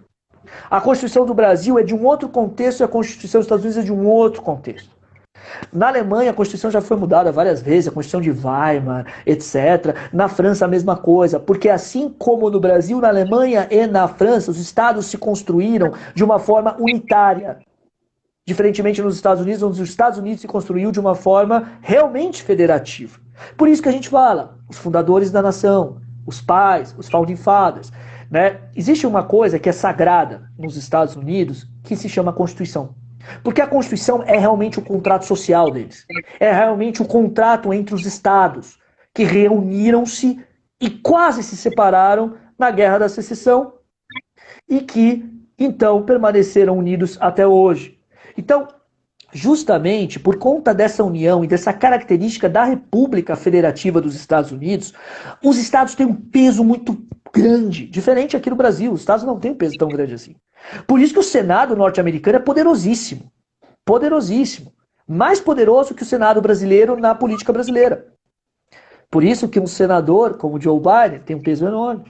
C: A Constituição do Brasil é de um outro contexto e a Constituição dos Estados Unidos é de um outro contexto. Na Alemanha, a Constituição já foi mudada várias vezes, a Constituição de Weimar, etc. Na França, a mesma coisa, porque assim como no Brasil, na Alemanha e na França, os estados se construíram de uma forma unitária. Diferentemente nos Estados Unidos, onde os Estados Unidos se construiu de uma forma realmente federativa. Por isso que a gente fala, os fundadores da nação, os pais, os founding fathers. Né? Existe uma coisa que é sagrada nos Estados Unidos, que se chama Constituição. Porque a Constituição é realmente o contrato social deles. É realmente o contrato entre os estados que reuniram-se e quase se separaram na Guerra da Secessão e que, então, permaneceram unidos até hoje. Então, justamente por conta dessa união e dessa característica da República Federativa dos Estados Unidos, os estados têm um peso muito grande, diferente aqui no Brasil. Os estados não têm um peso tão grande assim. Por isso que o Senado norte-americano é poderosíssimo. Poderosíssimo. Mais poderoso que o Senado brasileiro na política brasileira. Por isso que um senador como Joe Biden tem um peso enorme.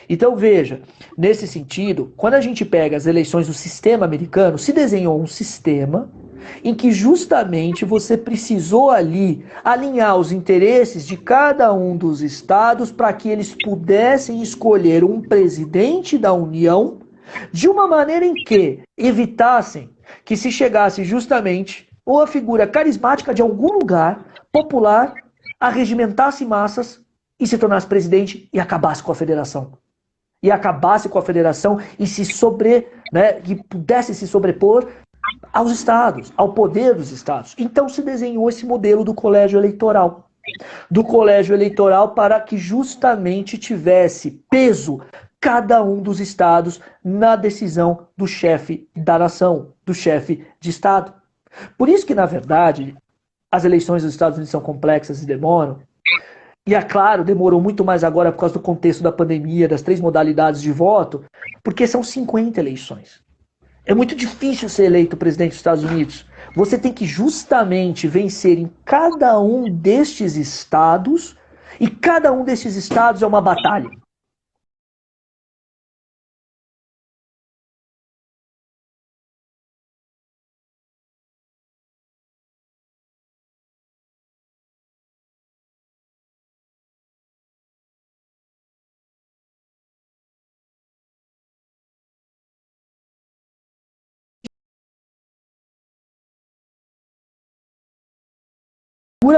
C: Então veja, nesse sentido, quando a gente pega as eleições do sistema americano, se desenhou um sistema em que justamente você precisou ali alinhar os interesses de cada um dos estados para que eles pudessem escolher um presidente da União de uma maneira em que evitassem que se chegasse justamente uma figura carismática de algum lugar, popular, arregimentasse massas e se tornasse presidente e acabasse com a federação. E que pudesse se sobrepor aos estados, ao poder dos estados. Então se desenhou esse modelo do colégio eleitoral. Do colégio eleitoral para que justamente tivesse peso cada um dos estados na decisão do chefe da nação, do chefe de estado. Por isso que, na verdade, as eleições dos Estados Unidos são complexas e demoram. E, é claro, demorou muito mais agora por causa do contexto da pandemia, das 3 modalidades de voto, porque são 50 eleições. É muito difícil ser eleito presidente dos Estados Unidos. Você tem que justamente vencer em cada um destes estados, e cada um destes estados é uma batalha.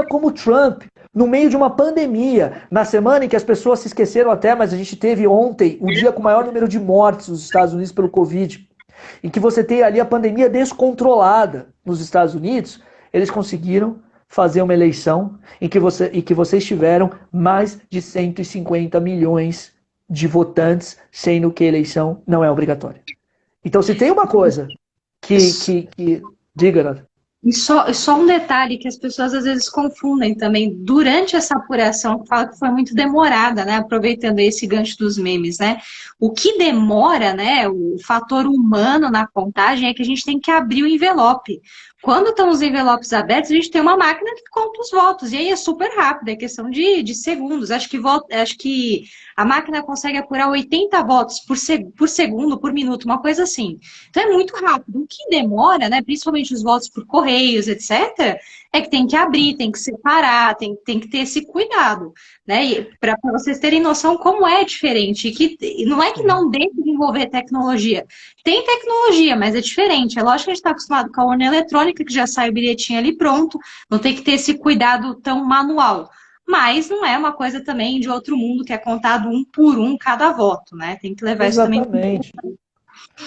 C: Como Trump, no meio de uma pandemia, na semana em que as pessoas se esqueceram até, mas a gente teve ontem o dia com o maior número de mortes nos Estados Unidos pelo Covid, em que você tem ali a pandemia descontrolada nos Estados Unidos, eles conseguiram fazer uma eleição em que vocês tiveram mais de 150 milhões de votantes, sendo que a eleição não é obrigatória. Então, se tem uma coisa que diga, Nata.
A: E só um detalhe que as pessoas às vezes confundem também, durante essa apuração, que fala que foi muito demorada, né, aproveitando esse gancho dos memes, né, o que demora, né, o fator humano na contagem é que a gente tem que abrir o envelope. Quando estão os envelopes abertos, a gente tem uma máquina que conta os votos, e aí é super rápido, é questão de segundos. Acho que a máquina consegue apurar 80 votos por segundo, por minuto, uma coisa assim. Então é muito rápido. O que demora, né, principalmente os votos por correios, etc., é que tem que abrir, tem que separar, tem que ter esse cuidado, né? Para vocês terem noção como é diferente. E não é que não dê de envolver tecnologia. Tem tecnologia, mas é diferente. É lógico que a gente está acostumado com a urna eletrônica, que já sai o bilhetinho ali pronto, não tem que ter esse cuidado tão manual. Mas não é uma coisa também de outro mundo, que é contado um por um cada voto, né? Tem que levar
C: Exatamente.
A: Isso também.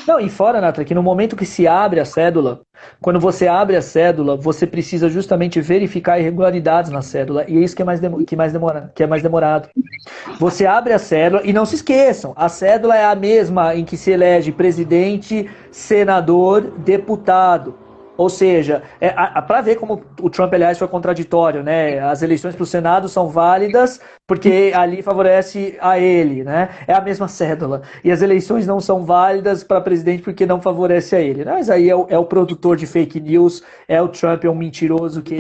C: Não, e fora, Natra, que no momento que se abre a cédula, quando você abre a cédula, você precisa justamente verificar irregularidades na cédula, e é isso que é mais demorado. Você abre a cédula, e não se esqueçam, a cédula é a mesma em que se elege presidente, senador, deputado. Ou seja, para ver como o Trump, aliás, foi contraditório, né? As eleições para o Senado são válidas porque ali favorece a ele, né? É a mesma cédula. E as eleições não são válidas para presidente porque não favorece a ele. Mas aí é o produtor de fake news, é o Trump, é um mentiroso que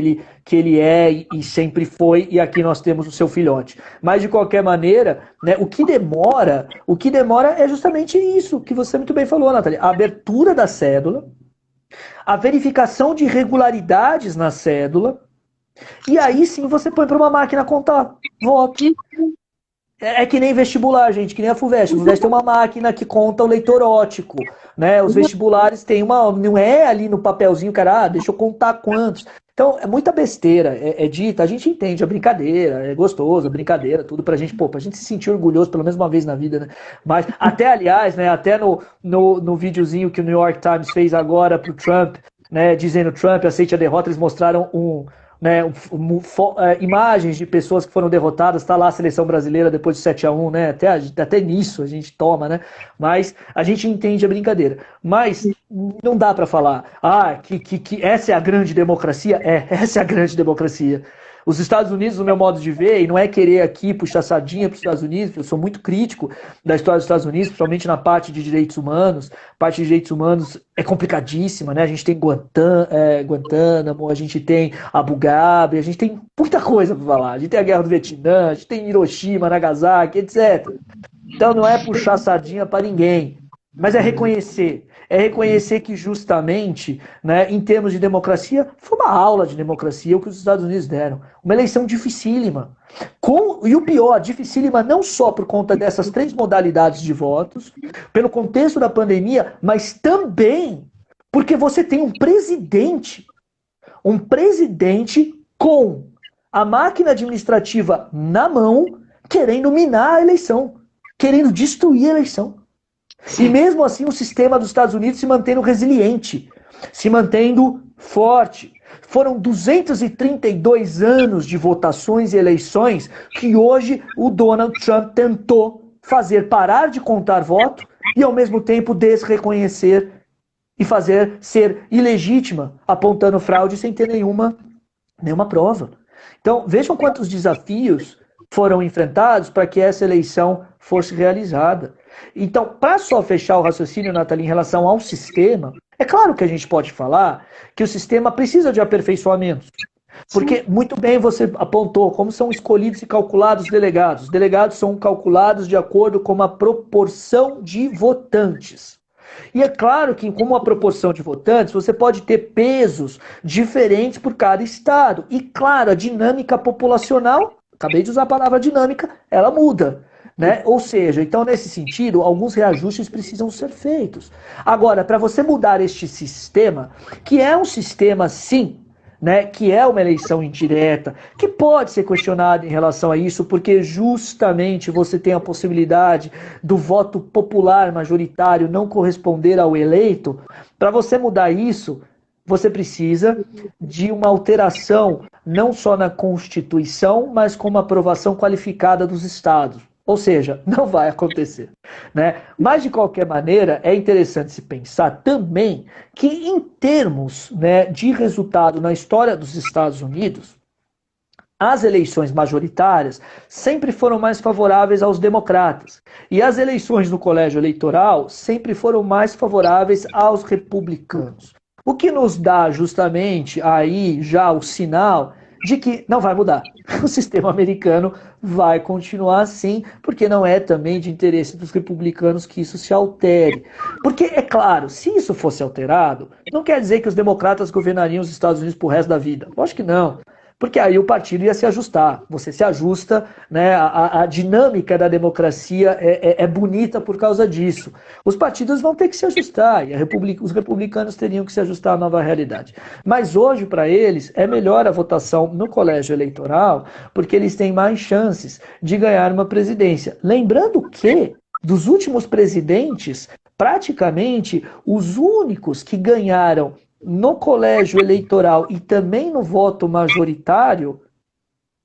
C: ele é e sempre foi, e aqui nós temos o seu filhote. Mas, de qualquer maneira, né, o que demora é justamente isso que você muito bem falou, Natália. A abertura da cédula, a verificação de irregularidades na cédula, e aí sim você põe para uma máquina contar voto. É que nem vestibular, gente, que nem a FUVEST. A FUVEST tem uma máquina que conta o leitor ótico, né? Os vestibulares têm uma... Não é ali no papelzinho, cara, deixa eu contar quantos. Então, é muita besteira, é dita, a gente entende a brincadeira, é gostoso, a brincadeira, tudo pra gente, pra gente se sentir orgulhoso pelo menos uma vez na vida, né? Mas, até aliás, né, até no videozinho que o New York Times fez agora pro Trump, né, dizendo Trump aceite a derrota, eles mostraram imagens de pessoas que foram derrotadas, tá lá a seleção brasileira depois de 7-1, né? Até nisso a gente toma, né? Mas a gente entende a brincadeira. Mas não dá para falar, que essa é a grande democracia. Essa é a grande democracia. Os Estados Unidos, no meu modo de ver, e não é querer aqui puxar sardinha para os Estados Unidos, eu sou muito crítico da história dos Estados Unidos, principalmente na parte de direitos humanos. A parte de direitos humanos é complicadíssima, né? A gente tem Guantánamo, a gente tem Abu Ghraib, a gente tem muita coisa para falar. A gente tem a Guerra do Vietnã, a gente tem Hiroshima, Nagasaki, etc. Então não é puxar sardinha para ninguém, mas é reconhecer que justamente, né, em termos de democracia, foi uma aula de democracia o que os Estados Unidos deram. Uma eleição dificílima. E o pior, dificílima não só por conta dessas 3 modalidades de votos, pelo contexto da pandemia, mas também porque você tem um presidente com a máquina administrativa na mão, querendo minar a eleição, querendo destruir a eleição. E mesmo assim o sistema dos Estados Unidos se mantendo resiliente, se mantendo forte. Foram 232 anos de votações e eleições que hoje o Donald Trump tentou fazer parar de contar voto e ao mesmo tempo desreconhecer e fazer ser ilegítima, apontando fraude sem ter nenhuma prova. Então vejam quantos desafios foram enfrentados para que essa eleição fosse realizada. Então, para só fechar o raciocínio, Nathalie, em relação ao sistema, é claro que a gente pode falar que o sistema precisa de aperfeiçoamentos. Porque, muito bem você apontou, como são escolhidos e calculados os delegados. Os delegados são calculados de acordo com a proporção de votantes. E é claro que, como a proporção de votantes, você pode ter pesos diferentes por cada estado. E, claro, a dinâmica populacional, acabei de usar a palavra dinâmica, ela muda. Né? Ou seja, então nesse sentido, alguns reajustes precisam ser feitos. Agora, para você mudar este sistema, que é um sistema sim, né, que é uma eleição indireta, que pode ser questionado em relação a isso, porque justamente você tem a possibilidade do voto popular majoritário não corresponder ao eleito. Para você mudar isso, você precisa de uma alteração não só na Constituição, mas com uma aprovação qualificada dos estados. Ou seja, não vai acontecer, né? Mas, de qualquer maneira, é interessante se pensar também que, em termos, né, de resultado na história dos Estados Unidos, as eleições majoritárias sempre foram mais favoráveis aos democratas. E as eleições no colégio eleitoral sempre foram mais favoráveis aos republicanos. O que nos dá justamente aí já o sinal de que não vai mudar. O sistema americano vai continuar assim, porque não é também de interesse dos republicanos que isso se altere. Porque, é claro, se isso fosse alterado, não quer dizer que os democratas governariam os Estados Unidos pro resto da vida. Eu acho que não. Porque aí o partido ia se ajustar. Você se ajusta, né? A dinâmica da democracia é bonita por causa disso. Os partidos vão ter que se ajustar, e os republicanos teriam que se ajustar à nova realidade. Mas hoje, para eles, é melhor a votação no colégio eleitoral, porque eles têm mais chances de ganhar uma presidência. Lembrando que, dos últimos presidentes praticamente os únicos que ganharam no colégio eleitoral e também no voto majoritário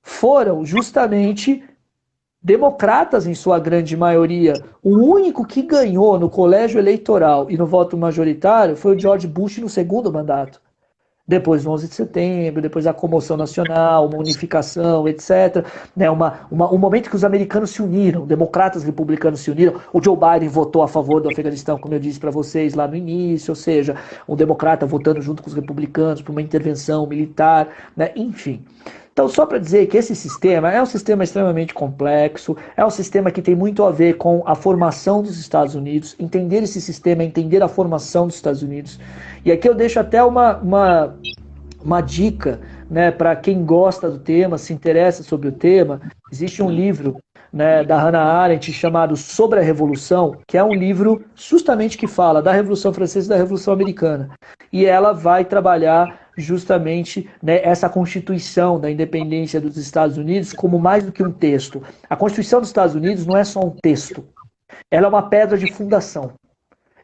C: foram justamente democratas em sua grande maioria. O único que ganhou no colégio eleitoral e no voto majoritário foi o George Bush no segundo mandato. Depois do 11 de setembro, depois da comoção nacional, uma unificação, etc. Né, um momento que os americanos se uniram, democratas e republicanos se uniram. O Joe Biden votou a favor do Afeganistão, como eu disse para vocês lá no início, ou seja, um democrata votando junto com os republicanos por uma intervenção militar, né, enfim. Então, só para dizer que esse sistema é um sistema extremamente complexo, é um sistema que tem muito a ver com a formação dos Estados Unidos. Entender esse sistema é entender a formação dos Estados Unidos. E aqui eu deixo até uma dica, né, para quem gosta do tema, se interessa sobre o tema. Existe um livro, né, da Hannah Arendt chamado Sobre a Revolução, que é um livro justamente que fala da Revolução Francesa e da Revolução Americana. E ela vai trabalhar justamente, né, essa Constituição da Independência dos Estados Unidos como mais do que um texto. A Constituição dos Estados Unidos não é só um texto, ela é uma pedra de fundação.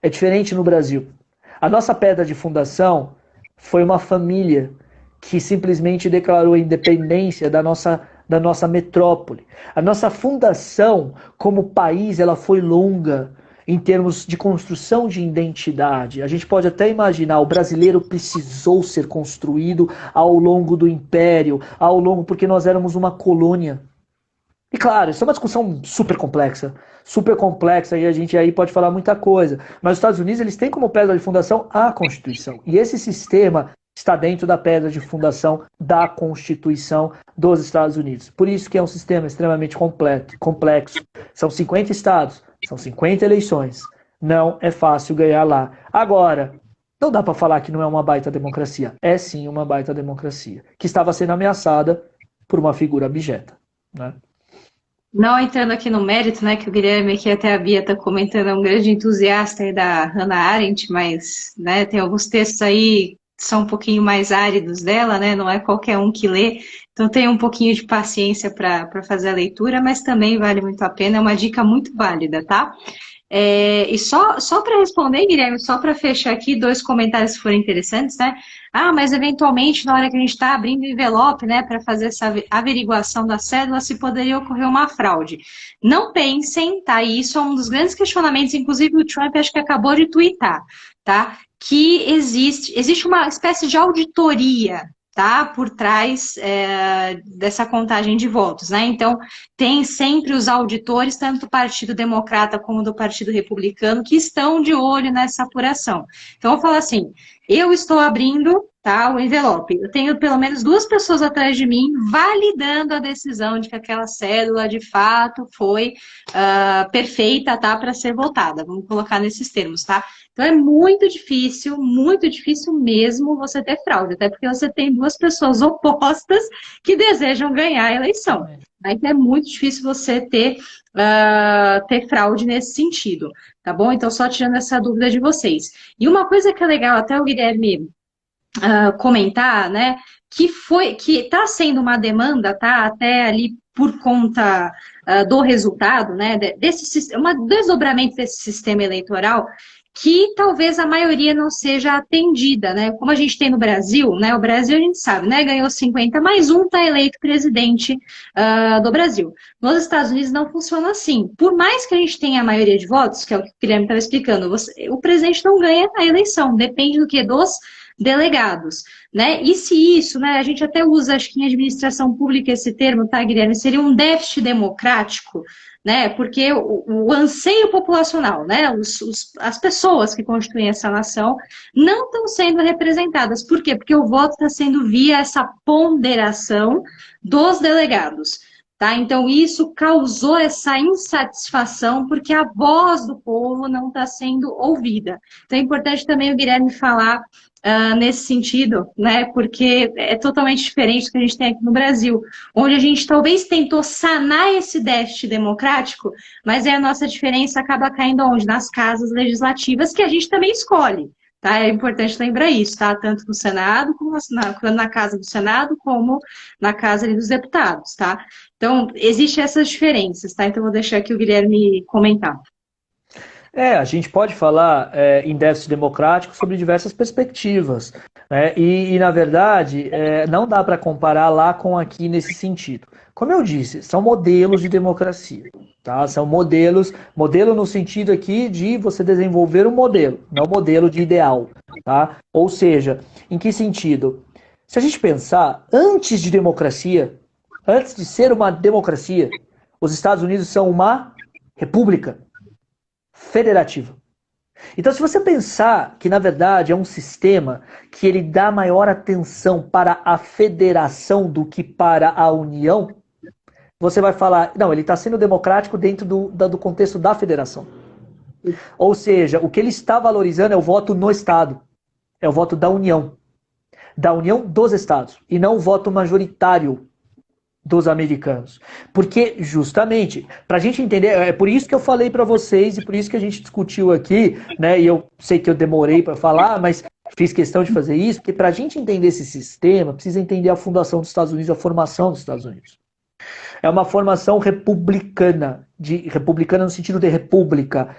C: É diferente no Brasil. A nossa pedra de fundação foi uma família que simplesmente declarou a independência da nossa metrópole. A nossa fundação como país, ela foi longa em termos de construção de identidade. A gente pode até imaginar, o brasileiro precisou ser construído ao longo do Império, porque nós éramos uma colônia. E claro, isso é uma discussão super complexa, e a gente aí pode falar muita coisa. Mas os Estados Unidos, eles têm como pedra de fundação a Constituição. E esse sistema está dentro da pedra de fundação da Constituição dos Estados Unidos. Por isso que é um sistema extremamente complexo. São 50 estados, são 50 eleições. Não é fácil ganhar lá. Agora, não dá para falar que não é uma baita democracia. É sim uma baita democracia, que estava sendo ameaçada por uma figura abjeta, né?
A: Não entrando aqui no mérito, né, que o Guilherme aqui até a Bia está comentando, é um grande entusiasta aí da Hannah Arendt, mas, né, tem alguns textos aí que são um pouquinho mais áridos dela, né, não é qualquer um que lê, então tem um pouquinho de paciência para fazer a leitura, mas também vale muito a pena, é uma dica muito válida, tá? E só para responder, Guilherme, só para fechar aqui, 2 comentários que foram interessantes, né? Ah, mas eventualmente, na hora que a gente está abrindo o envelope, né, para fazer essa averiguação da cédula, se poderia ocorrer uma fraude. Não pensem, tá? E isso é um dos grandes questionamentos, inclusive o Trump acho que acabou de tuitar, tá? Que existe uma espécie de auditoria, tá, por trás dessa contagem de votos, né? Então, tem sempre os auditores, tanto do Partido Democrata como do Partido Republicano, que estão de olho nessa apuração. Então, eu vou falar assim, eu estou abrindo, tá, o envelope, eu tenho pelo menos 2 pessoas atrás de mim validando a decisão de que aquela cédula, de fato, foi perfeita, tá, para ser votada. Vamos colocar nesses termos, tá? Então é muito difícil mesmo você ter fraude, até porque você tem 2 pessoas opostas que desejam ganhar a eleição. Então é muito difícil você ter fraude nesse sentido, tá bom? Então só tirando essa dúvida de vocês. E uma coisa que é legal até o Guilherme comentar, né, que está sendo uma demanda, tá, até ali por conta do resultado, né, um desdobramento desse sistema eleitoral, que talvez a maioria não seja atendida, né? Como a gente tem no Brasil, né? O Brasil a gente sabe, né? Ganhou 50 mais um, está eleito presidente do Brasil. Nos Estados Unidos não funciona assim. Por mais que a gente tenha a maioria de votos, que é o que o Guilherme estava explicando, o presidente não ganha a eleição, depende do que? Dos delegados, né? E se isso, né? A gente até usa, acho que em administração pública esse termo, tá, Guilherme? Seria um déficit democrático, né? Porque o anseio populacional, né? As pessoas que constituem essa nação não estão sendo representadas. Por quê? Porque o voto está sendo via essa ponderação dos delegados. Tá? Então, isso causou essa insatisfação, porque a voz do povo não está sendo ouvida. Então, é importante também o Guilherme falar nesse sentido, né? Porque é totalmente diferente do que a gente tem aqui no Brasil, onde a gente talvez tentou sanar esse déficit democrático, mas a nossa diferença acaba caindo onde? Nas casas legislativas, que a gente também escolhe. Tá? É importante lembrar isso, tá? Tanto no Senado, como na Casa do Senado, como na Casa ali, dos Deputados, tá? Então, existem essas diferenças, tá? Então, vou deixar aqui o Guilherme comentar.
C: A gente pode falar em déficit democrático sobre diversas perspectivas, né? Na verdade, não dá para comparar lá com aqui nesse sentido. Como eu disse, são modelos de democracia, tá? São modelos, modelo no sentido aqui de você desenvolver um modelo, não modelo de ideal, tá? Ou seja, em que sentido? Se a gente pensar, antes de democracia, antes de ser uma democracia, os Estados Unidos são uma república federativa. Então, se você pensar que, na verdade, é um sistema que ele dá maior atenção para a federação do que para a união, você vai falar, não, ele está sendo democrático dentro do contexto da federação. Ou seja, o que ele está valorizando é o voto no Estado, é o voto da união dos Estados, e não o voto majoritário dos americanos. Porque, justamente, para a gente entender, é por isso que eu falei para vocês e por isso que a gente discutiu aqui, né? E eu sei que eu demorei para falar, mas fiz questão de fazer isso, porque para a gente entender esse sistema, precisa entender a fundação dos Estados Unidos, a formação dos Estados Unidos. É uma formação republicana, republicana no sentido de república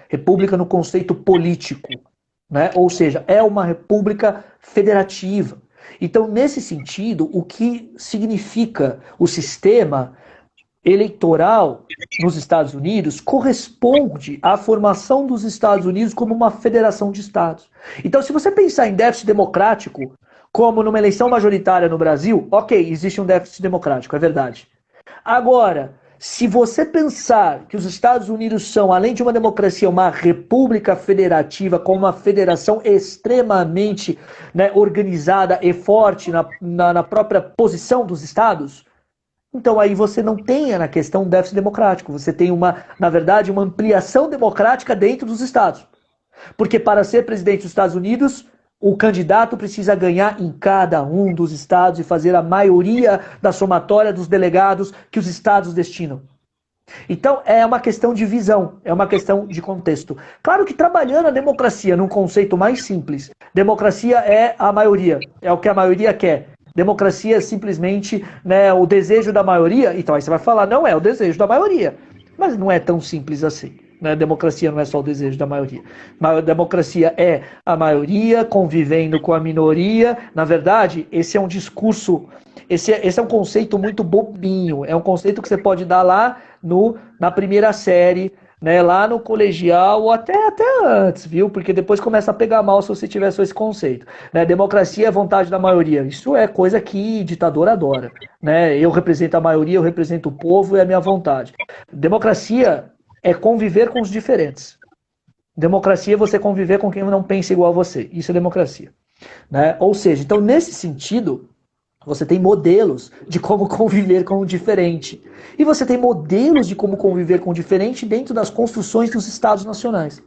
C: no conceito político, né? Ou seja, é uma república federativa. Então, nesse sentido, o que significa o sistema eleitoral nos Estados Unidos corresponde à formação dos Estados Unidos como uma federação de estados. Então, se você pensar em déficit democrático, como numa eleição majoritária no Brasil, ok, existe um déficit democrático, é verdade. Agora, se você pensar que os Estados Unidos são, além de uma democracia, uma república federativa, com uma federação extremamente, né, organizada e forte na própria posição dos estados, então aí você não tem na questão um déficit democrático, você tem na verdade, uma ampliação democrática dentro dos estados. Porque para ser presidente dos Estados Unidos, o candidato precisa ganhar em cada um dos estados e fazer a maioria da somatória dos delegados que os estados destinam. Então, é uma questão de visão, é uma questão de contexto. Claro que trabalhando a democracia num conceito mais simples, democracia é a maioria, é o que a maioria quer. Democracia é simplesmente, né, o desejo da maioria. Então aí você vai falar, não é o desejo da maioria. Mas não é tão simples assim. Né? Democracia não é só o desejo da maioria. Democracia é a maioria convivendo com a minoria. Na verdade, esse é um discurso, esse é um conceito muito bobinho. É um conceito que você pode dar lá na primeira série, né, lá no colegial ou até antes, viu? Porque depois começa a pegar mal se você tiver só esse conceito. Né? Democracia é vontade da maioria. Isso é coisa que ditador adora. Né? Eu represento a maioria, eu represento o povo e é a minha vontade. Democracia é conviver com os diferentes. Democracia é você conviver com quem não pensa igual a você. Isso é democracia. Né? Ou seja, então nesse sentido, você tem modelos de como conviver com o diferente. E você tem modelos de como conviver com o diferente dentro das construções dos Estados nacionais.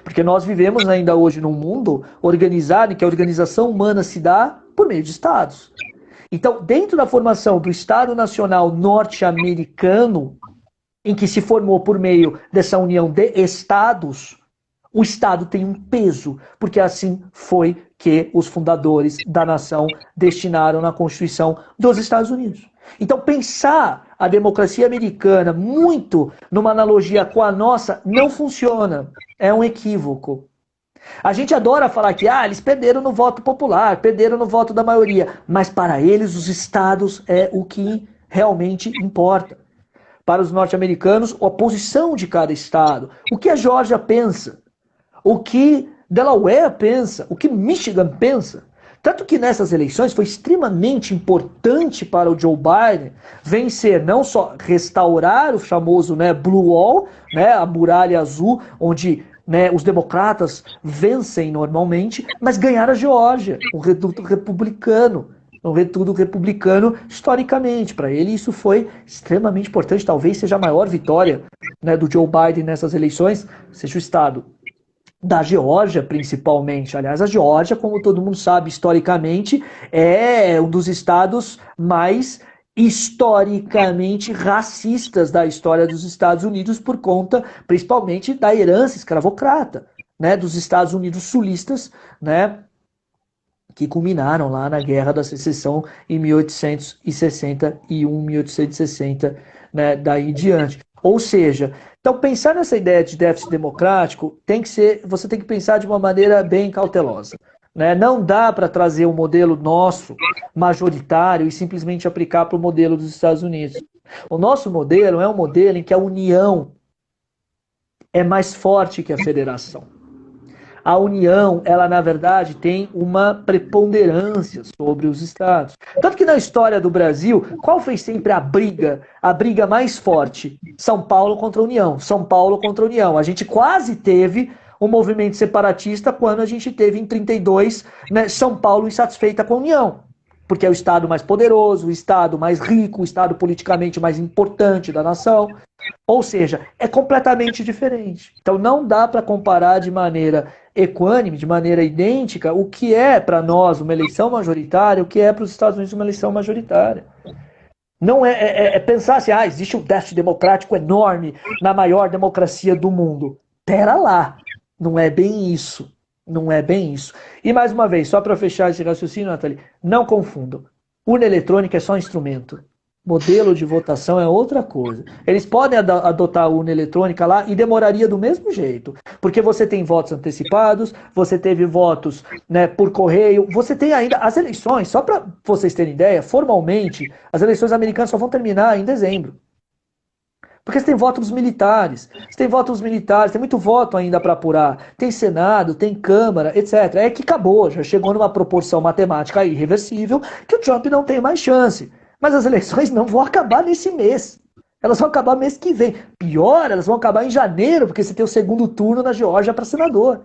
C: Porque nós vivemos ainda hoje num mundo organizado em que a organização humana se dá por meio de Estados. Então, dentro da formação do Estado Nacional norte-americano, em que se formou por meio dessa união de Estados, o Estado tem um peso, porque assim foi que os fundadores da nação destinaram na Constituição dos Estados Unidos. Então, pensar a democracia americana muito numa analogia com a nossa não funciona. É um equívoco. A gente adora falar que eles perderam no voto popular, perderam no voto da maioria, mas para eles os estados é o que realmente importa. Para os norte-americanos, a posição de cada estado, o que a Geórgia pensa, o que Delaware pensa, o que Michigan pensa. Tanto que nessas eleições foi extremamente importante para o Joe Biden vencer, não só restaurar o famoso, né, Blue Wall, né, a muralha azul, onde, né, os democratas vencem normalmente, mas ganhar a Geórgia, um reduto republicano. Um reduto republicano historicamente. Para ele isso foi extremamente importante, talvez seja a maior vitória, né, do Joe Biden nessas eleições, seja o estado da Geórgia, principalmente. Aliás, a Geórgia, como todo mundo sabe, historicamente, é um dos estados mais historicamente racistas da história dos Estados Unidos, por conta, principalmente, da herança escravocrata, né, dos Estados Unidos sulistas, né, que culminaram lá na Guerra da Secessão em 1861, 1860, né, daí em diante. Ou seja, então pensar nessa ideia de déficit democrático você tem que pensar de uma maneira bem cautelosa. Né? Não dá para trazer um modelo nosso, majoritário, e simplesmente aplicar para o modelo dos Estados Unidos. O nosso modelo é um modelo em que a união é mais forte que a federação. A União, ela na verdade tem uma preponderância sobre os estados. Tanto que na história do Brasil, qual foi sempre a briga mais forte? São Paulo contra a União, São Paulo contra a União. A gente quase teve um movimento separatista quando a gente teve em 32, né, São Paulo insatisfeita com a União. Porque é o estado mais poderoso, o estado mais rico, o estado politicamente mais importante da nação. Ou seja, é completamente diferente. Então não dá para comparar de maneira equânime, de maneira idêntica, o que é para nós uma eleição majoritária, o que é para os Estados Unidos uma eleição majoritária. Não é pensar assim, existe um déficit democrático enorme na maior democracia do mundo. Pera lá, não é bem isso. Não é bem isso. E mais uma vez, só para fechar esse raciocínio, Nathalie, não confundam. Urna eletrônica é só instrumento. Modelo de votação é outra coisa. Eles podem adotar a urna eletrônica lá e demoraria do mesmo jeito. Porque você tem votos antecipados, você teve votos, né, por correio, você tem ainda as eleições, só para vocês terem ideia, formalmente, as eleições americanas só vão terminar em dezembro. Porque você tem votos militares, tem muito voto ainda para apurar, tem Senado, tem Câmara, etc. É que acabou, já chegou numa proporção matemática irreversível que o Trump não tem mais chance. Mas as eleições não vão acabar nesse mês. Elas vão acabar mês que vem. Pior, elas vão acabar em janeiro, porque você tem o segundo turno na Geórgia para senador.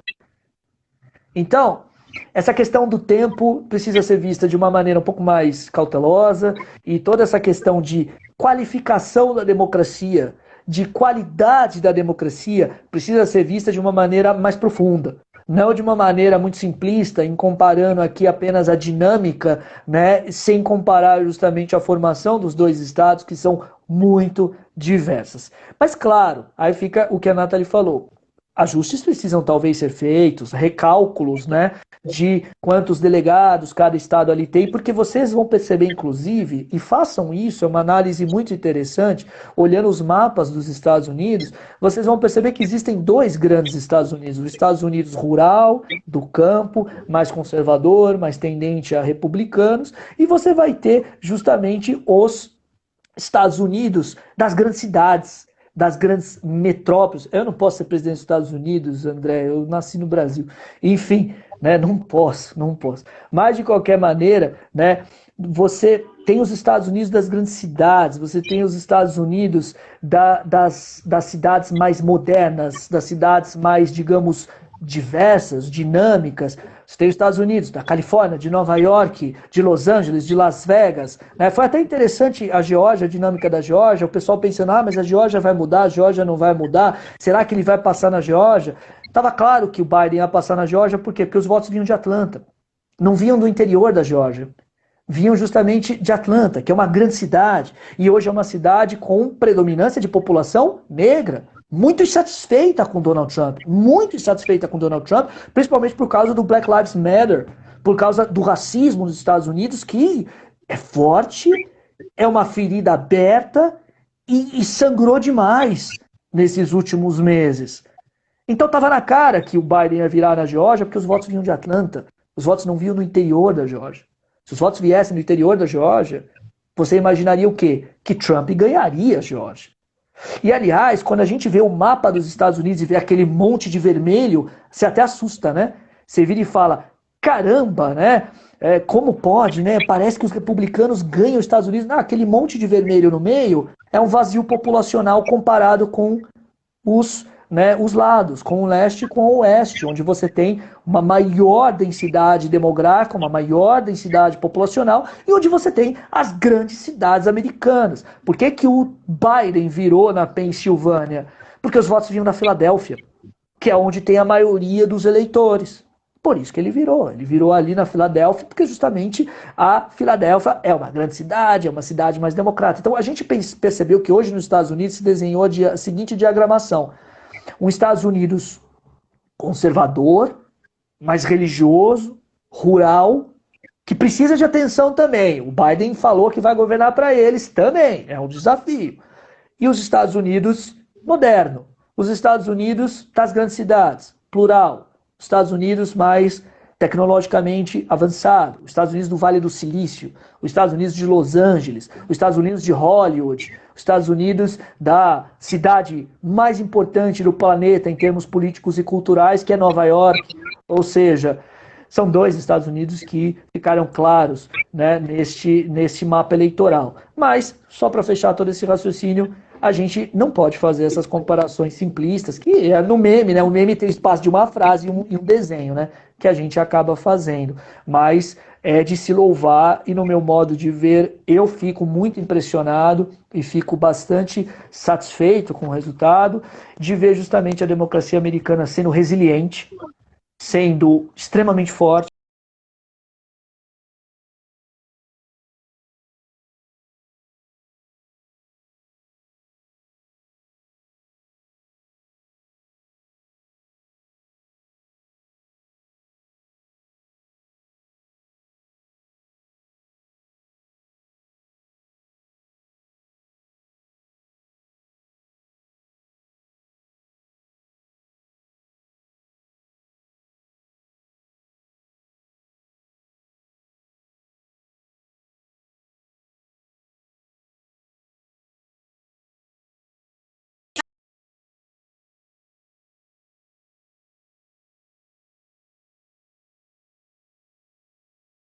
C: Então, essa questão do tempo precisa ser vista de uma maneira um pouco mais cautelosa, e toda essa questão de qualificação da democracia, de qualidade da democracia, precisa ser vista de uma maneira mais profunda. Não de uma maneira muito simplista, em comparando aqui apenas a dinâmica, né, sem comparar justamente a formação dos dois estados, que são muito diversas. Mas claro, aí fica o que a Nathalie falou. Ajustes precisam talvez ser feitos, recálculos, né, de quantos delegados cada estado ali tem, porque vocês vão perceber, inclusive, e façam isso, é uma análise muito interessante, olhando os mapas dos Estados Unidos, vocês vão perceber que existem dois grandes Estados Unidos, os Estados Unidos rural, do campo, mais conservador, mais tendente a republicanos, e você vai ter justamente os Estados Unidos das grandes cidades, das grandes metrópoles. Eu não posso ser presidente dos Estados Unidos, André, eu nasci no Brasil. Enfim, né, não posso. Mas, de qualquer maneira, né, você tem os Estados Unidos das grandes cidades, você tem os Estados Unidos das cidades mais modernas, das cidades mais, digamos, diversas, dinâmicas. Você tem os Estados Unidos, da Califórnia, de Nova York, de Los Angeles, de Las Vegas. Né? Foi até interessante a Geórgia, a dinâmica da Geórgia, o pessoal pensando, mas a Geórgia vai mudar, a Geórgia não vai mudar, será que ele vai passar na Geórgia? Estava claro que o Biden ia passar na Geórgia, por quê? Porque os votos vinham de Atlanta, não vinham do interior da Geórgia. Vinham justamente de Atlanta, que é uma grande cidade, e hoje é uma cidade com predominância de população negra, muito insatisfeita com Donald Trump, principalmente por causa do Black Lives Matter, por causa do racismo nos Estados Unidos, que é forte, é uma ferida aberta e sangrou demais nesses últimos meses. Então estava na cara que o Biden ia virar na Geórgia, porque os votos vinham de Atlanta, os votos não vinham no interior da Geórgia. Se os votos viessem no interior da Geórgia, você imaginaria o quê? Que Trump ganharia a Geórgia. E, aliás, quando a gente vê o mapa dos Estados Unidos e vê aquele monte de vermelho, você até assusta, né? Você vira e fala, caramba, né? Como pode, né? Parece que os republicanos ganham os Estados Unidos. Não, aquele monte de vermelho no meio é um vazio populacional comparado com os lados, com o leste e com o oeste, onde você tem uma maior densidade demográfica, uma maior densidade populacional, e onde você tem as grandes cidades americanas. Por que que o Biden virou na Pensilvânia? Porque os votos vinham da Filadélfia, que é onde tem a maioria dos eleitores. Por isso que ele virou ali na Filadélfia, porque justamente a Filadélfia é uma grande cidade, é uma cidade mais democrática. Então a gente percebeu que hoje nos Estados Unidos se desenhou a seguinte diagramação: um Estados Unidos conservador, mais religioso, rural, que precisa de atenção também. O Biden falou que vai governar para eles também, é um desafio. e os Estados Unidos moderno, os Estados Unidos das grandes cidades, plural, os Estados Unidos mais tecnologicamente avançado, os Estados Unidos do Vale do Silício, os Estados Unidos de Los Angeles, os Estados Unidos de Hollywood, os Estados Unidos da cidade mais importante do planeta em termos políticos e culturais, que é Nova York. Ou seja, são dois Estados Unidos que ficaram claros, né, neste mapa eleitoral. Mas, só para fechar todo esse raciocínio, a gente não pode fazer essas comparações simplistas, que é no meme, né? O meme tem espaço de uma frase e um desenho, né? Que a gente acaba fazendo. Mas é de se louvar, e no meu modo de ver, eu fico muito impressionado e fico bastante satisfeito com o resultado de ver justamente a democracia americana sendo resiliente, sendo extremamente forte.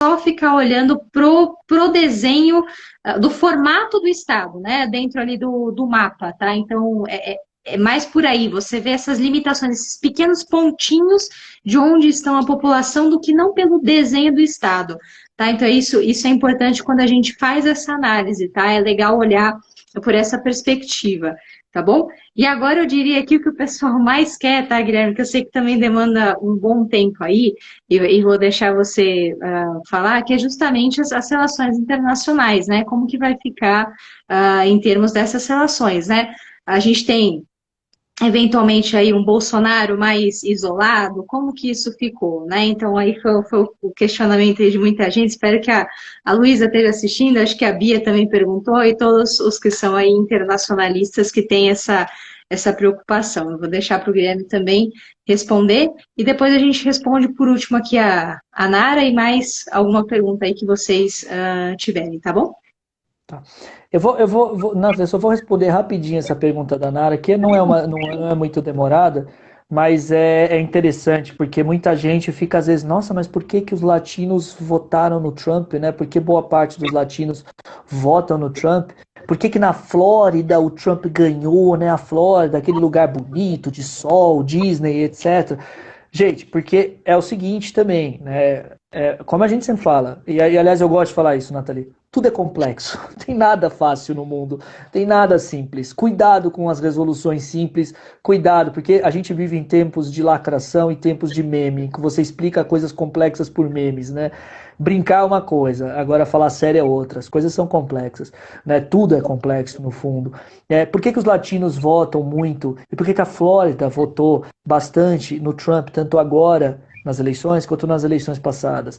A: Só ficar olhando pro desenho do formato do estado, né? Dentro ali do mapa, tá? Então é mais por aí. Você vê essas limitações, esses pequenos pontinhos de onde estão a população, do que não pelo desenho do estado, tá? Então isso é importante quando a gente faz essa análise, tá? É legal olhar por essa perspectiva. Tá bom? E agora eu diria aqui o que o pessoal mais quer, tá, Guilherme? Que eu sei que também demanda um bom tempo aí, e vou deixar você falar, que é justamente as relações internacionais, né? Como que vai ficar em termos dessas relações, né? A gente tem, eventualmente, aí um Bolsonaro mais isolado, como que isso ficou, né? Então, aí foi o questionamento aí de muita gente, espero que a Luísa esteja assistindo, acho que a Bia também perguntou, e todos os que são aí internacionalistas que têm essa preocupação. Eu vou deixar para o Guilherme também responder, e depois a gente responde por último aqui a Nara, e mais alguma pergunta aí que vocês tiverem, tá bom?
C: Tá. Eu só vou responder rapidinho essa pergunta da Nara, que não é muito demorada, mas é interessante, porque muita gente fica às vezes, nossa, mas por que que os latinos votaram no Trump, né? Por que boa parte dos latinos votam no Trump? Por que que na Flórida o Trump ganhou, né? A Flórida, aquele lugar bonito, de sol, Disney, etc. Gente, porque é o seguinte também, né? Como a gente sempre fala, e aliás eu gosto de falar isso, Nathalie, tudo é complexo, não tem nada fácil no mundo, tem nada simples. Cuidado com as resoluções simples, cuidado, porque a gente vive em tempos de lacração e tempos de meme, em que você explica coisas complexas por memes, né? Brincar é uma coisa, agora falar sério é outra, as coisas são complexas, né? Tudo é complexo no fundo. Por que que os latinos votam muito? E por que que a Flórida votou bastante no Trump, tanto agora nas eleições quanto nas eleições passadas?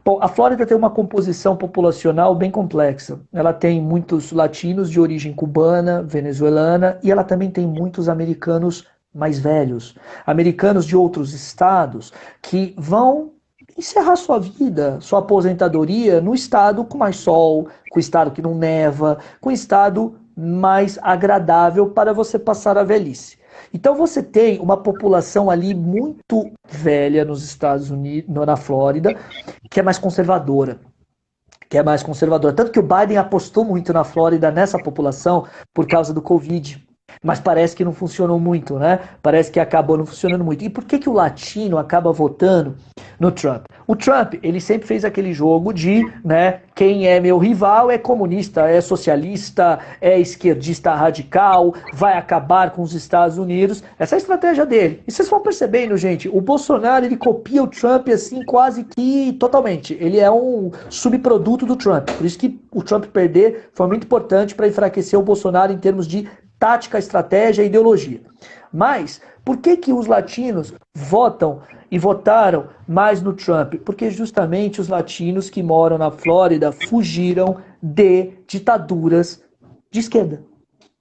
C: Bom, a Flórida tem uma composição populacional bem complexa. Ela tem muitos latinos de origem cubana, venezuelana, e ela também tem muitos americanos mais velhos, americanos de outros estados, que vão encerrar sua vida, sua aposentadoria no estado com mais sol, com o estado que não neva, com o estado mais agradável para você passar a velhice. Então você tem uma população ali muito velha nos Estados Unidos, na Flórida, que é mais conservadora. Tanto que o Biden apostou muito na Flórida, nessa população, por causa do Covid. Mas parece que não funcionou muito, né? Parece que acabou não funcionando muito. E por que que o latino acaba votando no Trump? O Trump, ele sempre fez aquele jogo de, né, quem é meu rival é comunista, é socialista, é esquerdista radical, vai acabar com os Estados Unidos. Essa é a estratégia dele. E vocês vão percebendo, gente, o Bolsonaro, ele copia o Trump assim quase que totalmente. Ele é um subproduto do Trump. Por isso que o Trump perder foi muito importante para enfraquecer o Bolsonaro em termos de tática, estratégia e ideologia. Mas, por que que os latinos votam e votaram mais no Trump? Porque justamente os latinos que moram na Flórida fugiram de ditaduras de esquerda.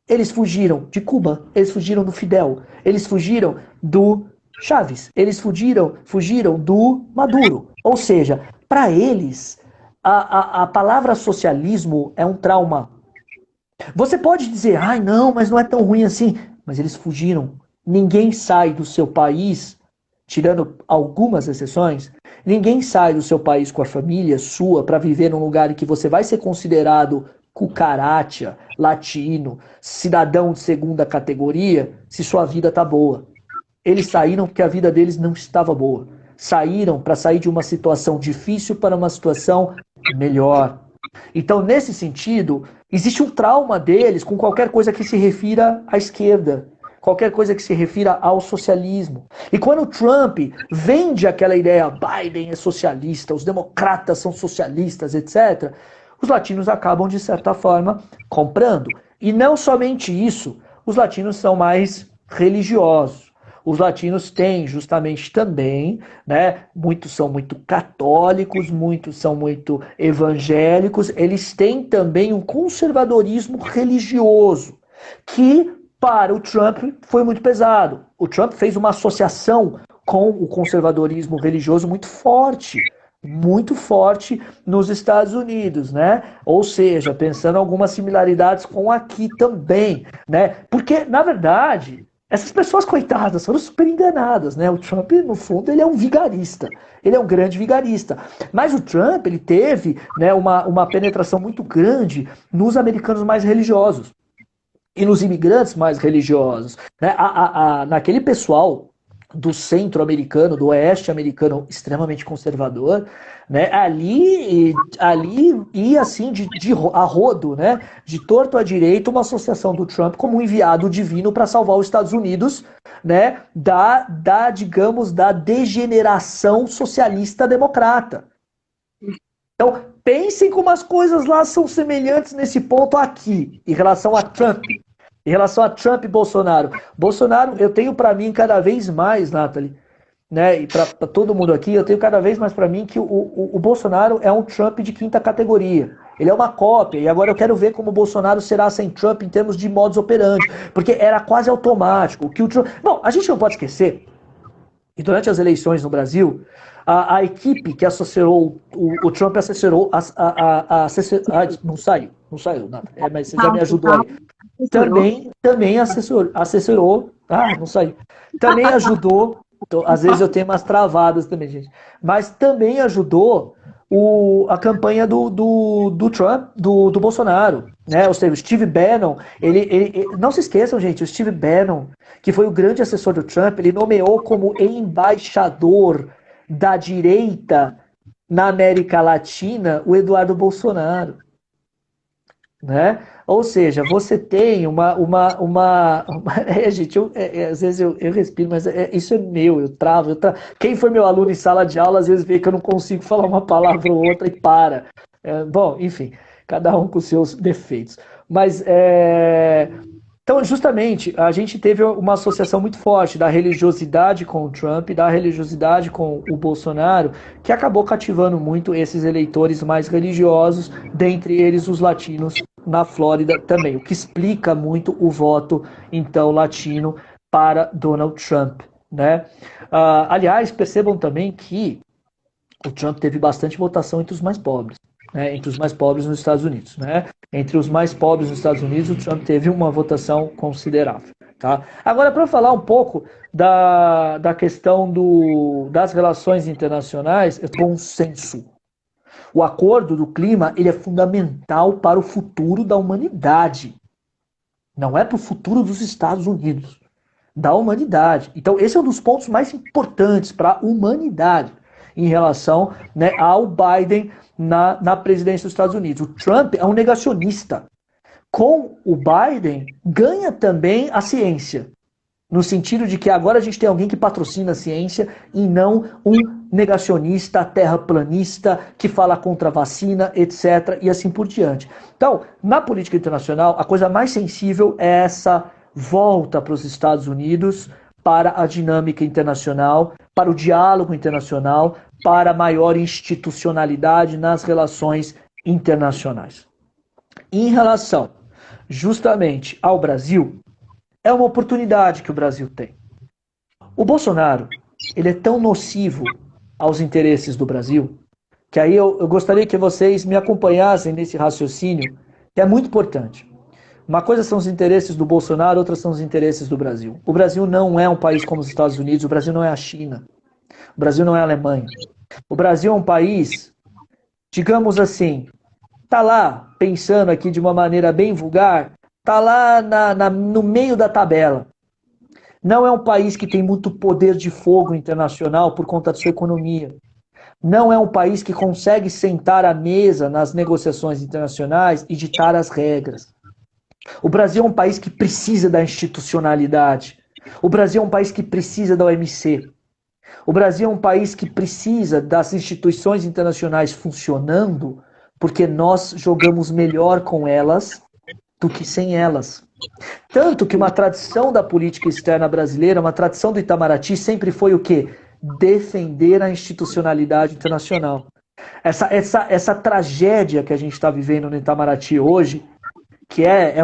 C: Eles fugiram de Cuba, eles fugiram do Fidel, eles fugiram do Chávez, eles fugiram do Maduro. Ou seja, para eles, a palavra socialismo é um trauma. Você pode dizer, ai não, mas não é tão ruim assim. Mas eles fugiram. Ninguém sai do seu país, tirando algumas exceções, ninguém sai do seu país com a família sua para viver num lugar em que você vai ser considerado cucaracha, latino, cidadão de segunda categoria, se sua vida tá boa. Eles saíram porque a vida deles não estava boa. Saíram para sair de uma situação difícil para uma situação melhor. Então, nesse sentido, existe um trauma deles com qualquer coisa que se refira à esquerda, qualquer coisa que se refira ao socialismo. E quando o Trump vende aquela ideia, Biden é socialista, os democratas são socialistas, etc., os latinos acabam, de certa forma, comprando. E não somente isso, os latinos são mais religiosos. Os latinos têm justamente também, né, muitos são muito católicos, muitos são muito evangélicos, eles têm também um conservadorismo religioso, que para o Trump foi muito pesado. O Trump fez uma associação com o conservadorismo religioso muito forte nos Estados Unidos, né? Ou seja, pensando algumas similaridades com aqui também, né? Porque, na verdade, essas pessoas, coitadas, foram super enganadas, né? O Trump, no fundo, ele é um vigarista. Ele é um grande vigarista. Mas o Trump, ele teve, né, uma penetração muito grande nos americanos mais religiosos e nos imigrantes mais religiosos, né? Naquele pessoal do centro-americano, do oeste americano extremamente conservador, né? Ali ia assim a rodo, né? De torto a direito, uma associação do Trump como um enviado divino para salvar os Estados Unidos, né? Digamos, da degeneração socialista democrata. Então, pensem como as coisas lá são semelhantes nesse ponto aqui, em relação a Trump. Em relação a Trump e Bolsonaro. Bolsonaro, eu tenho para mim cada vez mais, Nathalie, né, e para todo mundo aqui, eu tenho cada vez mais para mim que o Bolsonaro é um Trump de quinta categoria. Ele é uma cópia, e agora eu quero ver como o Bolsonaro será sem Trump em termos de modus operandi, porque era quase automático. Que o Trump... Bom, a gente não pode esquecer que durante as eleições no Brasil, a equipe que assessorou, o Trump assessorou, não saiu, nada, mas você já me ajudou aí. Também assessorou, não saiu. Também ajudou, às vezes eu tenho umas travadas também, gente, mas também ajudou a campanha do Trump, do Bolsonaro, né? Ou seja, o Steve Bannon, ele, não se esqueçam, gente, o Steve Bannon, que foi o grande assessor do Trump, ele nomeou como embaixador da direita na América Latina o Eduardo Bolsonaro, né? Ou seja, você tem gente, às vezes eu respiro, mas isso é meu, eu travo. Quem foi meu aluno em sala de aula, às vezes vê que eu não consigo falar uma palavra ou outra e para. Bom, enfim, cada um com seus defeitos. Mas, então, justamente, a gente teve uma associação muito forte da religiosidade com o Trump, da religiosidade com o Bolsonaro, que acabou cativando muito esses eleitores mais religiosos, dentre eles os latinos na Flórida também, o que explica muito o voto, então, latino para Donald Trump, né? Aliás, percebam também que o Trump teve bastante votação entre os mais pobres, né? Entre os mais pobres nos Estados Unidos, né? Entre os mais pobres nos Estados Unidos, o Trump teve uma votação considerável, tá? Agora, para falar um pouco da questão das relações internacionais, é bom senso. O acordo do clima, ele é fundamental para o futuro da humanidade. Não é para o futuro dos Estados Unidos, da humanidade. Então, esse é um dos pontos mais importantes para a humanidade em relação, né, ao Biden na presidência dos Estados Unidos. O Trump é um negacionista. Com o Biden, ganha também a ciência. No sentido de que agora a gente tem alguém que patrocina a ciência e não um negacionista, terraplanista, que fala contra a vacina, etc. e assim por diante. Então, na política internacional, a coisa mais sensível é essa volta para os Estados Unidos, para a dinâmica internacional, para o diálogo internacional, para maior institucionalidade nas relações internacionais. Em relação, justamente ao Brasil, é uma oportunidade que o Brasil tem. O Bolsonaro, ele é tão nocivo aos interesses do Brasil, que aí eu gostaria que vocês me acompanhassem nesse raciocínio, que é muito importante. Uma coisa são os interesses do Bolsonaro, outra são os interesses do Brasil. O Brasil não é um país como os Estados Unidos, o Brasil não é a China, o Brasil não é a Alemanha. O Brasil é um país, digamos assim, tá lá, pensando aqui de uma maneira bem vulgar, tá lá no meio da tabela. Não é um país que tem muito poder de fogo internacional por conta da sua economia. Não é um país que consegue sentar à mesa nas negociações internacionais e ditar as regras. O Brasil é um país que precisa da institucionalidade. O Brasil é um país que precisa da OMC. O Brasil é um país que precisa das instituições internacionais funcionando, porque nós jogamos melhor com elas do que sem elas. Tanto que uma tradição da política externa brasileira, uma tradição do Itamaraty, sempre foi o quê? Defender a institucionalidade internacional. Essa tragédia que a gente está vivendo no Itamaraty hoje, que é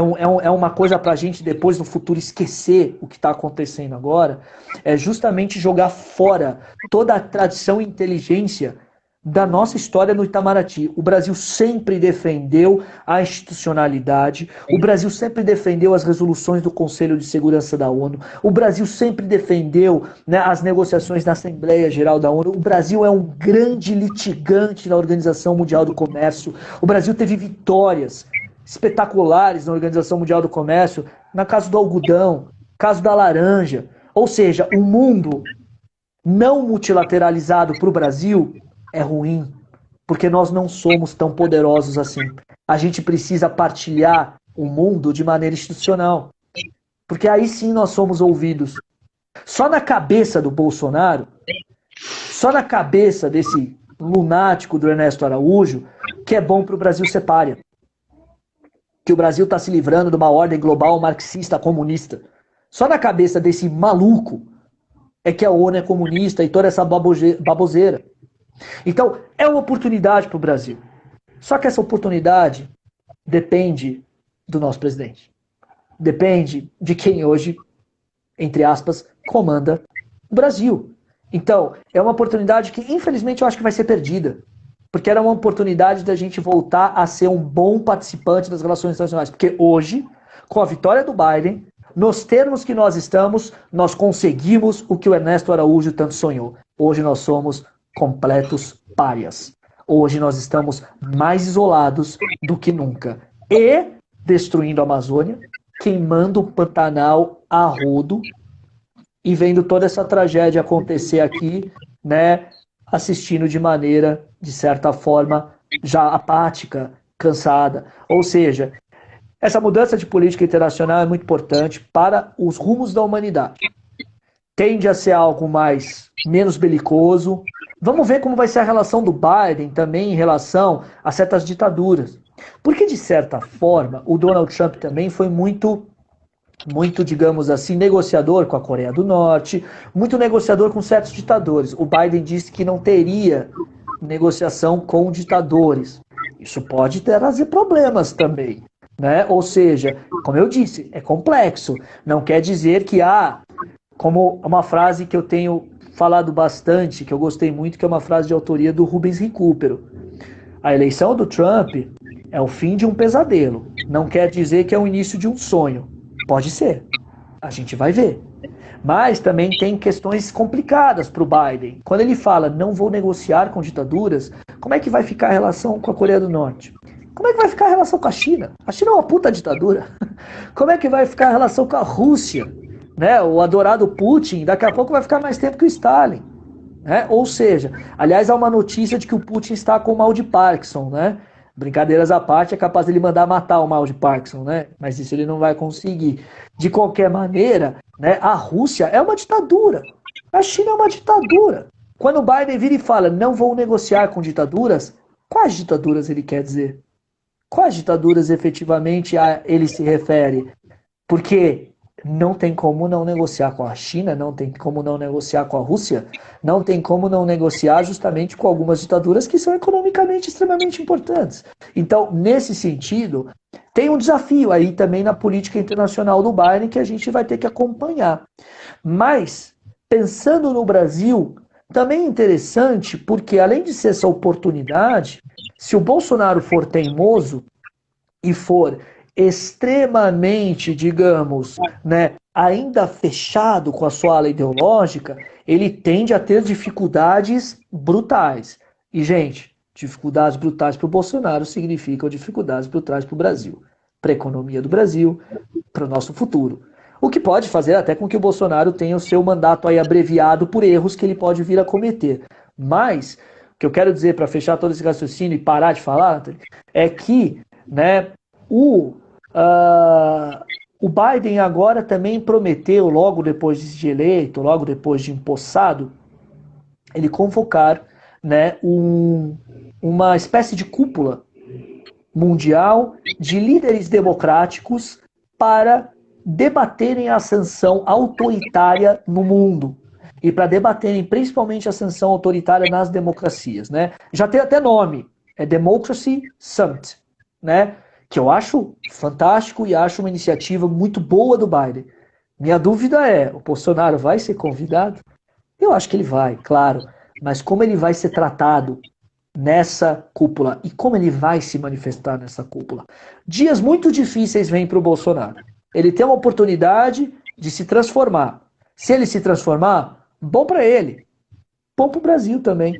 C: uma coisa para a gente depois no futuro esquecer o que está acontecendo agora, é justamente jogar fora toda a tradição e inteligência da nossa história no Itamaraty. O Brasil sempre defendeu a institucionalidade, o Brasil sempre defendeu as resoluções do Conselho de Segurança da ONU, o Brasil sempre defendeu, né, as negociações na Assembleia Geral da ONU, o Brasil é um grande litigante na Organização Mundial do Comércio, o Brasil teve vitórias espetaculares na Organização Mundial do Comércio, no caso do algodão, caso da laranja, ou seja, um mundo não multilateralizado para o Brasil é ruim, porque nós não somos tão poderosos assim. A gente precisa partilhar o mundo de maneira institucional, porque aí sim nós somos ouvidos. Só na cabeça do Bolsonaro, só na cabeça desse lunático do Ernesto Araújo, que é bom para o Brasil ser pária. Que o Brasil está se livrando de uma ordem global marxista comunista. Só na cabeça desse maluco é que a ONU é comunista e toda essa baboseira. Então, é uma oportunidade para o Brasil. Só que essa oportunidade depende do nosso presidente. Depende de quem hoje, entre aspas, comanda o Brasil. Então, é uma oportunidade que, infelizmente, eu acho que vai ser perdida. Porque era uma oportunidade da gente voltar a ser um bom participante das relações internacionais. Porque hoje, com a vitória do Biden, nos termos que nós estamos, nós conseguimos o que o Ernesto Araújo tanto sonhou. Hoje nós somos completos párias. Hoje nós estamos mais isolados do que nunca. E destruindo a Amazônia, queimando o Pantanal a rodo e vendo toda essa tragédia acontecer aqui, né, assistindo de maneira, de certa forma, já apática, cansada. Ou seja, essa mudança de política internacional é muito importante para os rumos da humanidade. Tende a ser algo menos belicoso. Vamos ver como vai ser a relação do Biden também em relação a certas ditaduras. Porque, de certa forma, o Donald Trump também foi muito, digamos assim, negociador com a Coreia do Norte, muito negociador com certos ditadores. O Biden disse que não teria negociação com ditadores. Isso pode trazer problemas também, né? Ou seja, como eu disse, é complexo. Não quer dizer que como uma frase que eu tenho falado bastante, que eu gostei muito, que é uma frase de autoria do Rubens Recupero. A eleição do Trump é o fim de um pesadelo. Não quer dizer que é o início de um sonho. Pode ser. A gente vai ver. Mas também tem questões complicadas para o Biden. Quando ele fala, não vou negociar com ditaduras, como é que vai ficar a relação com a Coreia do Norte? Como é que vai ficar a relação com a China? A China é uma puta ditadura. Como é que vai ficar a relação com a Rússia? Né? O adorado Putin, daqui a pouco vai ficar mais tempo que o Stalin. Né? Ou seja, aliás, há uma notícia de que o Putin está com mal de Parkinson, né? Brincadeiras à parte, é capaz de ele mandar matar o mal de Parkinson, né? Mas isso ele não vai conseguir. De qualquer maneira, né, a Rússia é uma ditadura. A China é uma ditadura. Quando o Biden vira e fala, não vou negociar com ditaduras, quais ditaduras ele quer dizer? Quais ditaduras efetivamente ele se refere? Porque não tem como não negociar com a China, não tem como não negociar com a Rússia, não tem como não negociar justamente com algumas ditaduras que são economicamente extremamente importantes. Então, nesse sentido, tem um desafio aí também na política internacional do Biden que a gente vai ter que acompanhar. Mas, pensando no Brasil, também é interessante porque, além de ser essa oportunidade, se o Bolsonaro for teimoso e for extremamente, digamos, né, ainda fechado com a sua ala ideológica, ele tende a ter dificuldades brutais. E, gente, dificuldades brutais para o Bolsonaro significam dificuldades brutais para o Brasil, para a economia do Brasil, para o nosso futuro. O que pode fazer até com que o Bolsonaro tenha o seu mandato aí abreviado por erros que ele pode vir a cometer. Mas, o que eu quero dizer para fechar todo esse raciocínio e parar de falar, Anthony, é que, né, o Biden agora também prometeu, logo depois de eleito, logo depois de empossado, ele convocar, né, uma espécie de cúpula mundial de líderes democráticos para debaterem a ascensão autoritária no mundo e para debaterem principalmente a ascensão autoritária nas democracias, né? Já tem até nome, é Democracy Summit, né? Que eu acho fantástico e acho uma iniciativa muito boa do Biden. Minha dúvida é, o Bolsonaro vai ser convidado? Eu acho que ele vai, claro, mas como ele vai ser tratado nessa cúpula e como ele vai se manifestar nessa cúpula? Dias muito difíceis vêm para o Bolsonaro. Ele tem uma oportunidade de se transformar. Se ele se transformar, bom para ele, bom para o Brasil também.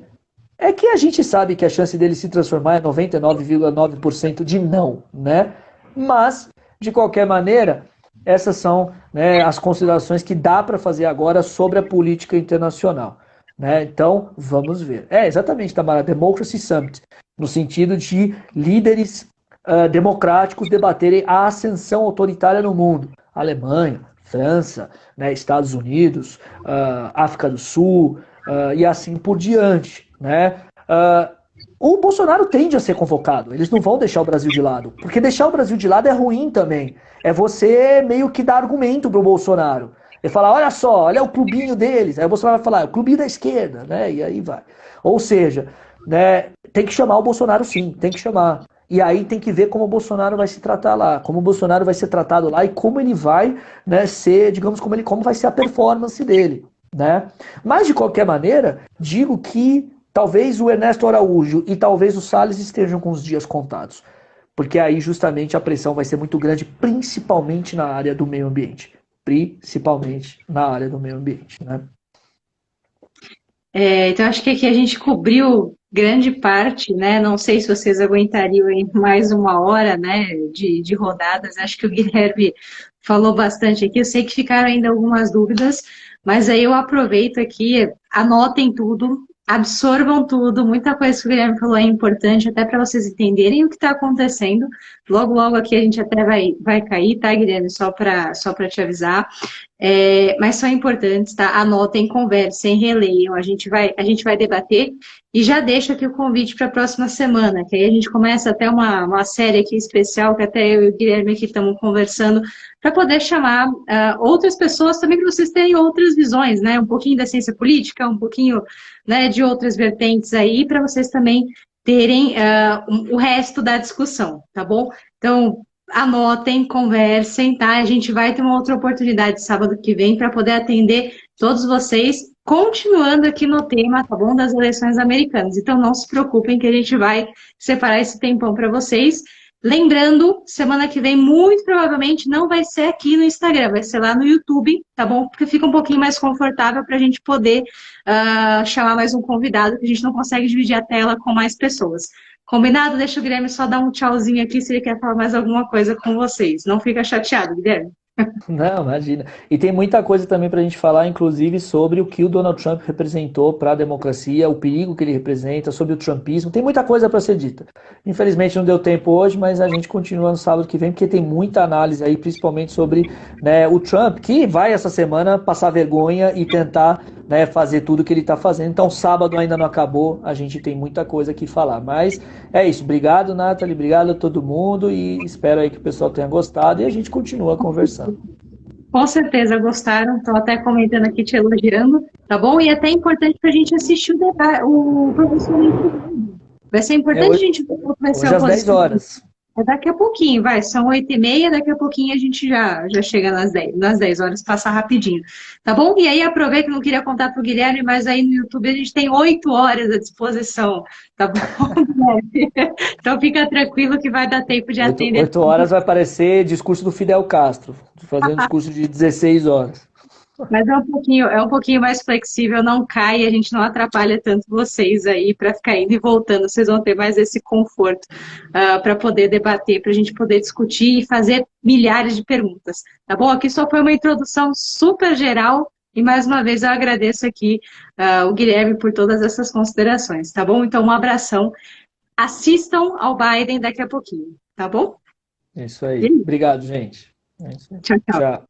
C: É que a gente sabe que a chance dele se transformar é 99,9% de não, né? Mas, de qualquer maneira, essas são, né, as considerações que dá para fazer agora sobre a política internacional, né? Então, vamos ver. Exatamente, Tamara, Democracy Summit, no sentido de líderes democráticos debaterem a ascensão autoritária no mundo. Alemanha, França, né, Estados Unidos, África do Sul e assim por diante, né? O Bolsonaro tende a ser convocado, eles não vão deixar o Brasil de lado, porque deixar o Brasil de lado é ruim também, é você meio que dar argumento pro Bolsonaro, ele fala, olha só, olha o clubinho deles, aí o Bolsonaro vai falar, é o clubinho da esquerda, né, e aí vai, ou seja, né, tem que chamar o Bolsonaro sim, tem que chamar, e aí tem que ver como o Bolsonaro vai se tratar lá, como o Bolsonaro vai ser tratado lá e como ele vai, né, ser, digamos, como vai ser a performance dele, né, mas de qualquer maneira, digo que talvez o Ernesto Araújo e talvez o Salles estejam com os dias contados. Porque aí justamente a pressão vai ser muito grande, principalmente na área do meio ambiente. Principalmente na área do meio ambiente, né?
A: Então acho que aqui a gente cobriu grande parte, né? Não sei se vocês aguentariam aí mais uma hora, né, de rodadas. Acho que o Guilherme falou bastante aqui. Eu sei que ficaram ainda algumas dúvidas, mas aí eu aproveito aqui, anotem tudo, absorvam tudo, muita coisa que o Guilherme falou é importante, até para vocês entenderem o que está acontecendo. Logo, logo aqui a gente até vai cair, tá, Guilherme? Só para te avisar. Mas são importantes, tá? Anotem, conversem, releiam, a gente vai debater e já deixo aqui o convite para a próxima semana, que aí a gente começa até uma série aqui especial, que até eu e o Guilherme aqui estamos conversando, para poder chamar outras pessoas também, para vocês terem outras visões, né? Um pouquinho da ciência política, um pouquinho, né, de outras vertentes aí, para vocês também terem o resto da discussão, tá bom? Então, anotem, conversem, tá? A gente vai ter uma outra oportunidade sábado que vem para poder atender todos vocês, continuando aqui no tema, tá bom? Das eleições americanas. Então, não se preocupem que a gente vai separar esse tempão para vocês. Lembrando, semana que vem, muito provavelmente, não vai ser aqui no Instagram, vai ser lá no YouTube, tá bom? Porque fica um pouquinho mais confortável para a gente poder chamar mais um convidado, que a gente não consegue dividir a tela com mais pessoas. Combinado? Deixa o Guilherme só dar um tchauzinho aqui se ele quer falar mais alguma coisa com vocês. Não fica chateado, Guilherme.
C: Não, imagina. E tem muita coisa também para a gente falar, inclusive, sobre o que o Donald Trump representou para a democracia, o perigo que ele representa, sobre o trumpismo. Tem muita coisa para ser dita. Infelizmente não deu tempo hoje, mas a gente continua no sábado que vem, porque tem muita análise aí, principalmente sobre, né, o Trump, que vai essa semana passar vergonha e tentar, né, fazer tudo que ele está fazendo. Então, sábado ainda não acabou, a gente tem muita coisa aqui falar. Mas é isso. Obrigado, Nathalie. Obrigado a todo mundo e espero aí que o pessoal tenha gostado e a gente continua conversando.
A: Com certeza gostaram, estou até comentando aqui, te elogiando, tá bom? E até é importante para a gente assistir o professor. Vai ser importante a gente ver qual vai ser
C: hoje às 10 horas.
A: É daqui a pouquinho, vai, são 8h30, daqui a pouquinho a gente já chega nas 10 horas, passar rapidinho, tá bom? E aí aproveito, não queria contar para o Guilherme, mas aí no YouTube a gente tem 8 horas à disposição, tá bom, Guilherme? Então fica tranquilo que vai dar tempo de atender.
C: 8 horas vai parecer discurso do Fidel Castro, fazendo discurso de 16 horas.
A: Mas é um pouquinho mais flexível, não cai, a gente não atrapalha tanto vocês aí para ficar indo e voltando. Vocês vão ter mais esse conforto para poder debater, para a gente poder discutir e fazer milhares de perguntas. Tá bom? Aqui só foi uma introdução super geral e mais uma vez eu agradeço aqui o Guilherme por todas essas considerações. Tá bom? Então, um abração. Assistam ao Biden daqui a pouquinho. Tá bom?
C: É isso aí. Obrigado, gente. É isso aí.
A: Tchau, tchau.
C: Tchau.